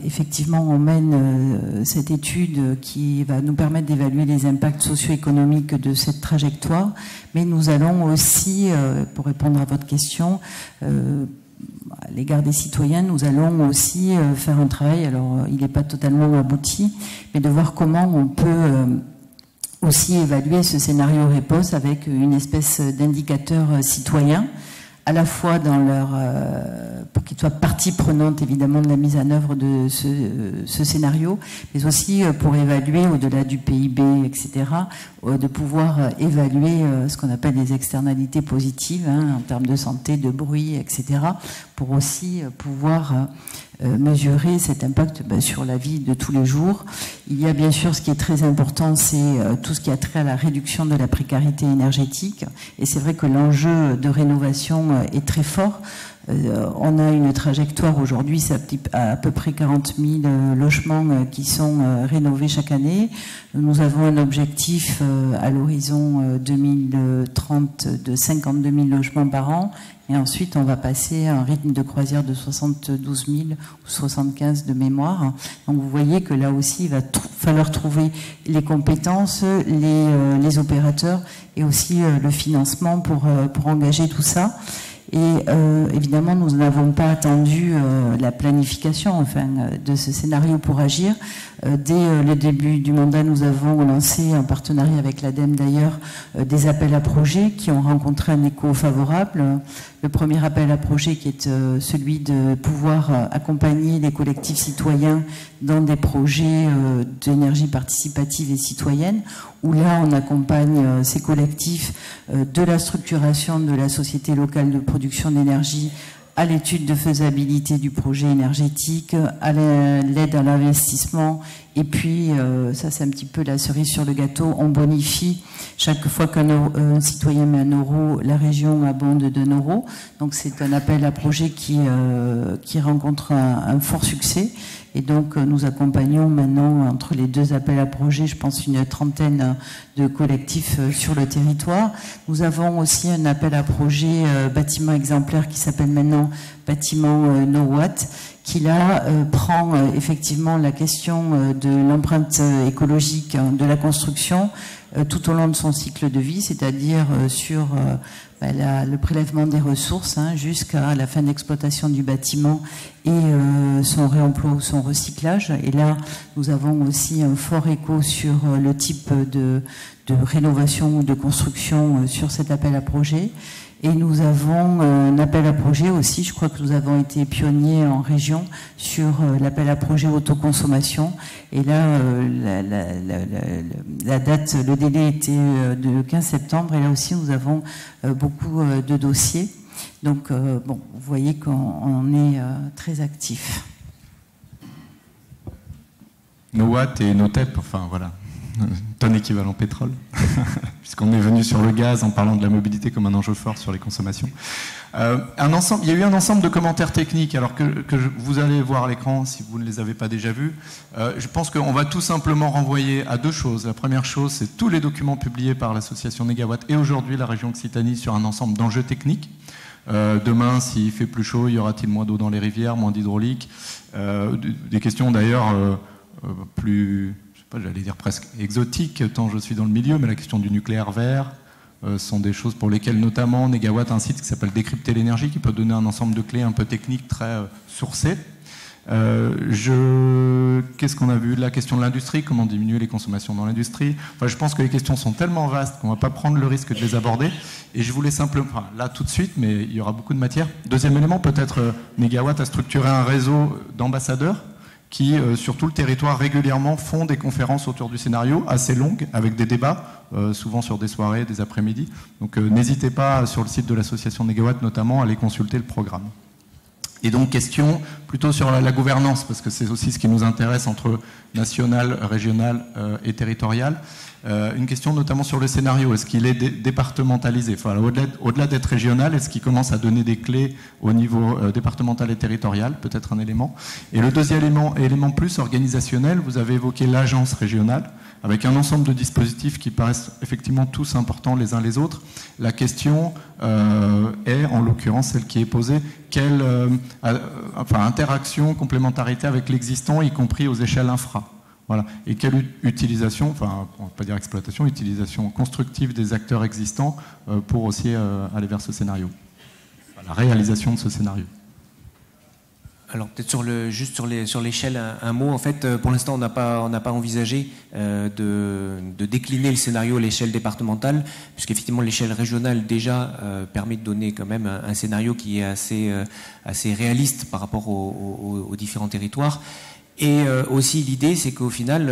Effectivement, on mène cette étude qui va nous permettre d'évaluer les impacts socio-économiques de cette trajectoire, mais nous allons aussi, pour répondre à votre question, à l'égard des citoyens, nous allons aussi faire un travail, alors il n'est pas totalement abouti, mais de voir comment on peut aussi évaluer ce scénario REPOS avec une espèce d'indicateur citoyen, à la fois pour qu'ils soient partie prenante évidemment de la mise en œuvre de ce scénario, mais aussi pour évaluer au-delà du PIB, etc., de pouvoir évaluer ce qu'on appelle des externalités positives en termes de santé, de bruit, etc., pour aussi pouvoir mesurer cet impact sur la vie de tous les jours. Il y a bien sûr ce qui est très important, c'est tout ce qui a trait à la réduction de la précarité énergétique. Et c'est vrai que l'enjeu de rénovation est très fort. On a une trajectoire aujourd'hui, c'est à peu près 40 000 logements qui sont rénovés chaque année. Nous avons un objectif à l'horizon 2030 de 52 000 logements par an. Et ensuite, on va passer à un rythme de croisière de 72 000 ou 75 de mémoire. Donc vous voyez que là aussi, il va falloir trouver les compétences, les opérateurs et aussi le financement pour engager tout ça. Et évidemment, nous n'avons pas attendu la planification de ce scénario pour agir. Dès le début du mandat, nous avons lancé, en partenariat avec l'ADEME d'ailleurs, des appels à projets qui ont rencontré un écho favorable. Le premier appel à projet qui est celui de pouvoir accompagner les collectifs citoyens dans des projets d'énergie participative et citoyenne, où là on accompagne ces collectifs de la structuration de la société locale de production d'énergie à l'étude de faisabilité du projet énergétique, à l'aide à l'investissement, et puis, ça c'est un petit peu la cerise sur le gâteau, on bonifie chaque fois qu'un citoyen met 1 euro, la région abonde de 1 euro. Donc c'est un appel à projet qui rencontre un fort succès. Et donc nous accompagnons maintenant, entre les 2 appels à projets, je pense une trentaine de collectifs sur le territoire. Nous avons aussi un appel à projet bâtiment exemplaire qui s'appelle maintenant bâtiment No Watt, qui là prend effectivement la question de l'empreinte écologique de la construction tout au long de son cycle de vie, c'est-à-dire sur le prélèvement des ressources jusqu'à la fin d'exploitation du bâtiment et son réemploi ou son recyclage. Et là, nous avons aussi un fort écho sur le type de rénovation ou de construction sur cet appel à projet. Et nous avons un appel à projet aussi, je crois que nous avons été pionniers en région sur l'appel à projet autoconsommation. Et là, la date, le délai était de 15 septembre. Et là aussi, nous avons beaucoup de dossiers. Donc, bon, vous voyez qu'on est très actifs. No Watt et No TEP, enfin voilà, tonne équivalent pétrole, puisqu'on est venu sur le gaz en parlant de la mobilité comme un enjeu fort sur les consommations. Il y a eu un ensemble de commentaires techniques, alors vous allez voir à l'écran si vous ne les avez pas déjà vus. Je pense qu'on va tout simplement renvoyer à 2 choses. La première chose, c'est tous les documents publiés par l'association Négawatt et aujourd'hui la région Occitanie sur un ensemble d'enjeux techniques. Demain, s'il fait plus chaud, y aura-t-il moins d'eau dans les rivières, moins d'hydraulique, des questions d'ailleurs plus, je sais pas, j'allais dire presque exotiques, tant je suis dans le milieu, mais la question du nucléaire vert sont des choses pour lesquelles notamment Négawatt a un site qui s'appelle Décrypter l'énergie, qui peut donner un ensemble de clés un peu techniques très sourcées. Qu'est-ce qu'on a vu? La question de l'industrie, comment diminuer les consommations dans l'industrie. Enfin, je pense que les questions sont tellement vastes qu'on ne va pas prendre le risque de les aborder. Et je voulais simplement, enfin, là tout de suite, mais il y aura beaucoup de matière. Deuxième élément, peut-être Négawatt a structuré un réseau d'ambassadeurs qui, sur tout le territoire, régulièrement font des conférences autour du scénario, assez longues, avec des débats, souvent sur des soirées, des après-midi. Donc n'hésitez pas, sur le site de l'association Négawatt notamment, à aller consulter le programme. Et donc, question plutôt sur la gouvernance, parce que c'est aussi ce qui nous intéresse entre national, régional et territorial. Une question notamment sur le scénario. Est-ce qu'il est départementalisé? Enfin, au-delà d'être régional, est-ce qu'il commence à donner des clés au niveau départemental et territorial? Peut-être un élément. Et le deuxième élément plus organisationnel, vous avez évoqué l'agence régionale, avec un ensemble de dispositifs qui paraissent effectivement tous importants les uns les autres. La question est, en l'occurrence, celle qui est posée, quelle interaction, complémentarité avec l'existant, y compris aux échelles infra. Voilà. Et quelle utilisation, enfin, on ne va pas dire exploitation, utilisation constructive des acteurs existants pour aussi aller vers ce scénario. Enfin, la réalisation de ce scénario. Alors peut-être juste sur l'échelle un mot. En fait, pour l'instant, on n'a pas envisagé de décliner le scénario à l'échelle départementale, puisqu'effectivement l'échelle régionale déjà permet de donner quand même un scénario qui est assez réaliste par rapport aux différents territoires. Et aussi l'idée, c'est qu'au final,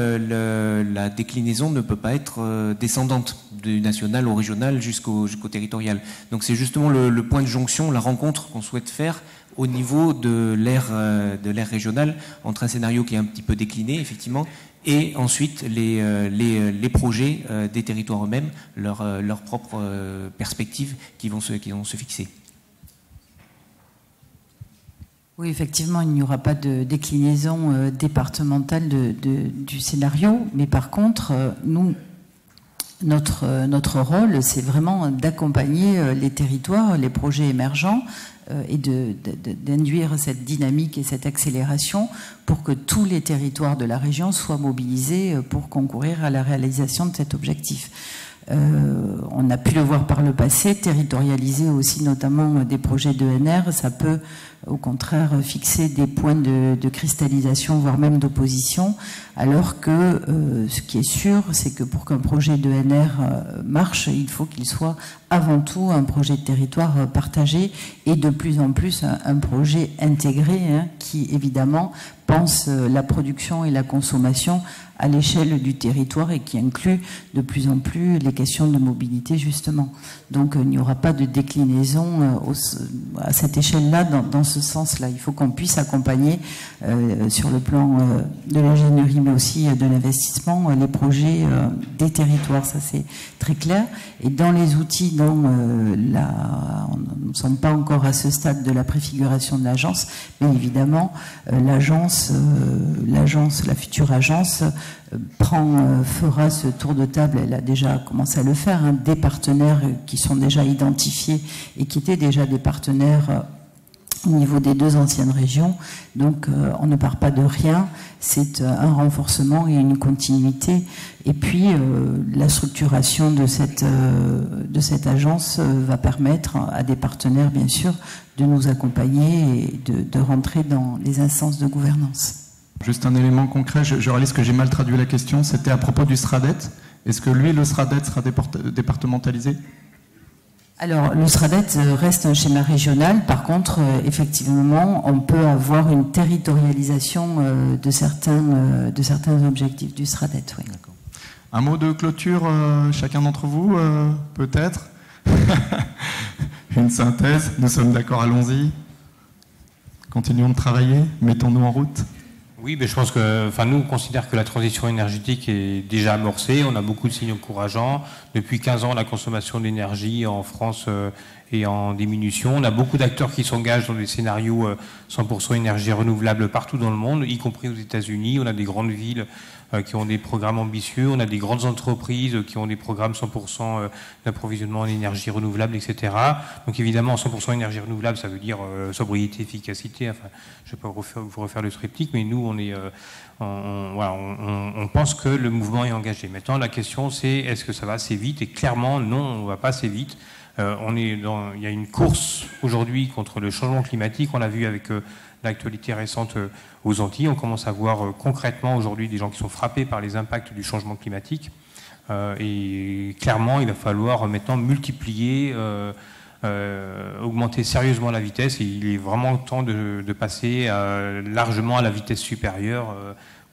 la déclinaison ne peut pas être descendante du national au régional jusqu'au territorial. Donc c'est justement le point de jonction, la rencontre qu'on souhaite faire au niveau de l'ère régionale, entre un scénario qui est un petit peu décliné, effectivement, et ensuite les projets des territoires eux-mêmes, leurs propres perspectives qui vont se fixer. Oui, effectivement, il n'y aura pas de déclinaison départementale du scénario, mais par contre, notre rôle, c'est vraiment d'accompagner les territoires, les projets émergents, et d'induire cette dynamique et cette accélération pour que tous les territoires de la région soient mobilisés pour concourir à la réalisation de cet objectif. On a pu le voir par le passé, territorialiser aussi notamment des projets d'ENR, ça peut au contraire fixer des points de cristallisation, voire même d'opposition, alors que ce qui est sûr, c'est que pour qu'un projet d'ENR marche, il faut qu'il soit avant tout un projet de territoire partagé et de plus en plus un projet intégré qui évidemment pense la production et la consommation à l'échelle du territoire et qui inclut de plus en plus les questions de mobilité justement. Donc il n'y aura pas de déclinaison à cette échelle-là, dans ce sens-là. Il faut qu'on puisse accompagner sur le plan de l'ingénierie mais aussi de l'investissement les projets des territoires, ça c'est très clair. Et dans les outils dont on ne sommes pas encore à ce stade de la préfiguration de l'agence, mais évidemment la future agence fera ce tour de table, elle a déjà commencé à le faire, des partenaires qui sont déjà identifiés et qui étaient déjà des partenaires au niveau des deux anciennes régions. Donc on ne part pas de rien, c'est un renforcement et une continuité. Et puis la structuration de cette agence va permettre à des partenaires, bien sûr, de nous accompagner et de rentrer dans les instances de gouvernance. Juste un élément concret, je réalise que j'ai mal traduit la question, c'était à propos du SRADET. Est-ce que lui, le SRADET sera départementalisé ? Alors, le SRADET reste un schéma régional. Par contre, effectivement, on peut avoir une territorialisation de certains objectifs du SRADET. Oui. D'accord. Un mot de clôture, chacun d'entre vous, peut-être ? Une synthèse, nous sommes d'accord, allons-y. Continuons de travailler, mettons-nous en route. Oui, mais je pense que, nous, on considère que la transition énergétique est déjà amorcée. On a beaucoup de signes encourageants. Depuis 15 ans, la consommation d'énergie en France est en diminution. On a beaucoup d'acteurs qui s'engagent dans des scénarios 100% énergie renouvelable partout dans le monde, y compris aux États-Unis. On a des grandes villes qui ont des programmes ambitieux. On a des grandes entreprises qui ont des programmes 100% d'approvisionnement en énergie renouvelable, etc. Donc évidemment, 100% énergie renouvelable, ça veut dire sobriété, efficacité. Enfin, je ne vais pas vous refaire le triptyque, mais nous, on pense que le mouvement est engagé. Maintenant, la question, c'est est-ce que ça va assez vite ? Et clairement, non, on ne va pas assez vite. Il y a une course aujourd'hui contre le changement climatique. On l'a vu avec l'actualité récente aux Antilles. On commence à voir concrètement aujourd'hui des gens qui sont frappés par les impacts du changement climatique. Et clairement, il va falloir maintenant multiplier, augmenter sérieusement la vitesse. Et il est vraiment temps de passer largement à la vitesse supérieure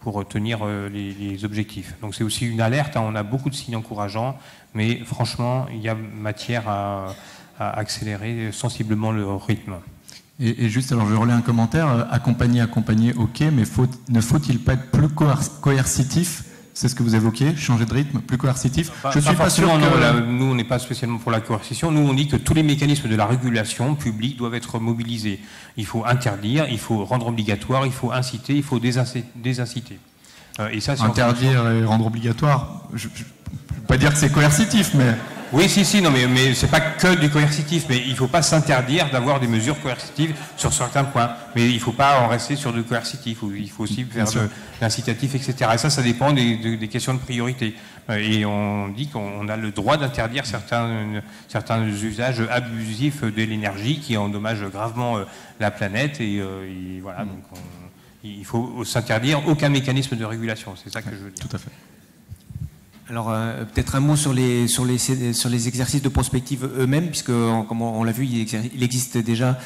pour tenir les objectifs. Donc c'est aussi une alerte. On a beaucoup de signes encourageants, mais franchement, il y a matière à accélérer sensiblement le rythme. Et juste, alors je relais un commentaire, accompagner, ok, mais ne faut-il pas être plus coercitif ? C'est ce que vous évoquiez, changer de rythme, plus coercitif. Je suis pas sûr que... nous, on n'est pas spécialement pour la coercition. Nous, on dit que tous les mécanismes de la régulation publique doivent être mobilisés. Il faut interdire, il faut rendre obligatoire, il faut inciter, il faut désinciter. Et ça, interdire et rendre obligatoire, je ne peux pas dire que c'est coercitif, mais... Oui, non, mais c'est pas que du coercitif, mais il ne faut pas s'interdire d'avoir des mesures coercitives sur certains points. Mais il ne faut pas en rester sur du coercitif, il faut aussi faire de l'incitatif, etc. Et ça dépend des questions de priorité. Et on dit qu'on a le droit d'interdire certains usages abusifs de l'énergie qui endommagent gravement la planète. Et voilà, donc il faut s'interdire aucun mécanisme de régulation, c'est ça que je veux dire. Tout à fait. Alors peut-être un mot sur les exercices de prospective eux-mêmes, puisque comme on l'a vu, il existe déjà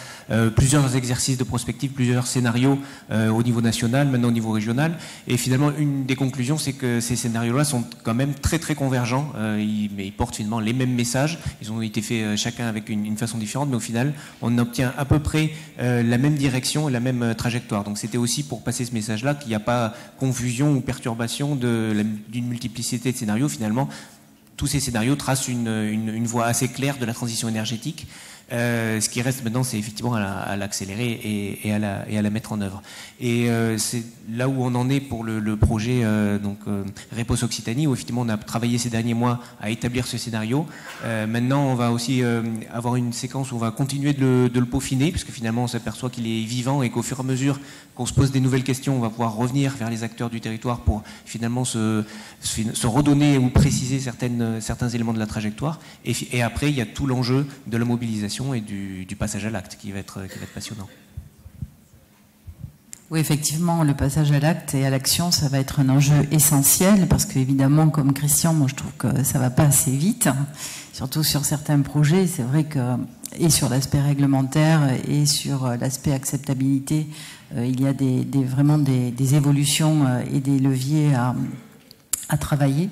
plusieurs exercices de prospective, plusieurs scénarios au niveau national, maintenant au niveau régional. Et finalement, une des conclusions, c'est que ces scénarios-là sont quand même très très convergents, mais ils portent finalement les mêmes messages. Ils ont été faits chacun avec une façon différente, mais au final, on obtient à peu près la même direction et la même trajectoire. Donc c'était aussi pour passer ce message-là qu'il n'y a pas confusion ou perturbation d'une multiplicité de scénarios. Finalement, tous ces scénarios tracent une voie assez claire de la transition énergétique. Ce qui reste maintenant, c'est effectivement à l'accélérer et à la mettre en œuvre. Et c'est là où on en est pour le projet Repos Occitanie, où effectivement on a travaillé ces derniers mois à établir ce scénario. Maintenant, on va aussi avoir une séquence où on va continuer de le peaufiner, puisque finalement on s'aperçoit qu'il est vivant et qu'au fur et à mesure qu'on se pose des nouvelles questions, on va pouvoir revenir vers les acteurs du territoire pour finalement se redonner ou préciser certains éléments de la trajectoire. Et après, il y a tout l'enjeu de la mobilisation et du passage à l'acte qui va être passionnant. Oui, effectivement, le passage à l'acte et à l'action, ça va être un enjeu essentiel parce qu'évidemment, comme Christian, moi je trouve que ça va pas assez vite, surtout sur certains projets. C'est vrai que, et sur l'aspect réglementaire et sur l'aspect acceptabilité, il y a vraiment des évolutions et des leviers à travailler.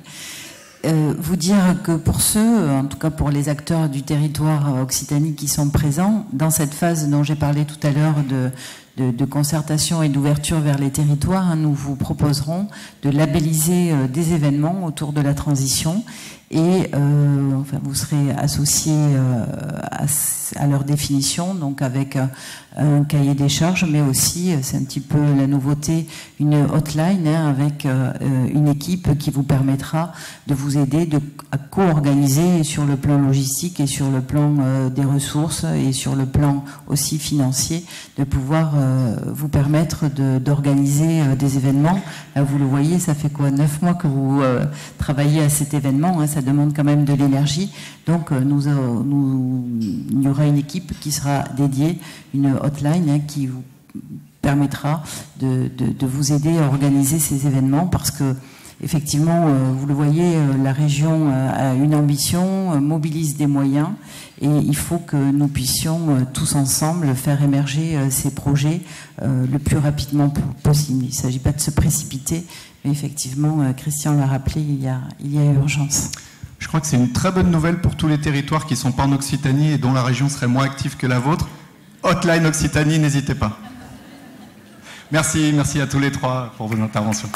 Vous dire que pour ceux, en tout cas pour les acteurs du territoire Occitanie qui sont présents, dans cette phase dont j'ai parlé tout à l'heure de concertation et d'ouverture vers les territoires, nous vous proposerons de labelliser des événements autour de la transition et vous serez associés à leur définition, donc avec un cahier des charges, mais aussi, c'est un petit peu la nouveauté, une hotline avec une équipe qui vous permettra de vous aider à co-organiser sur le plan logistique et sur le plan des ressources et sur le plan aussi financier, de pouvoir vous permettre d'organiser des événements. Là, vous le voyez, ça fait quoi, 9 mois que vous travaillez à cet événement, hein, ça demande quand même de l'énergie. Donc il y aura une équipe qui sera dédiée, une hotline hein, qui vous permettra de vous aider à organiser ces événements parce que effectivement, vous le voyez, la région a une ambition, mobilise des moyens et il faut que nous puissions tous ensemble faire émerger ces projets le plus rapidement possible. Il ne s'agit pas de se précipiter, mais effectivement, Christian l'a rappelé, il y a urgence. Je crois que c'est une très bonne nouvelle pour tous les territoires qui ne sont pas en Occitanie et dont la région serait moins active que la vôtre. Hotline Occitanie, n'hésitez pas. Merci à tous les trois pour vos interventions.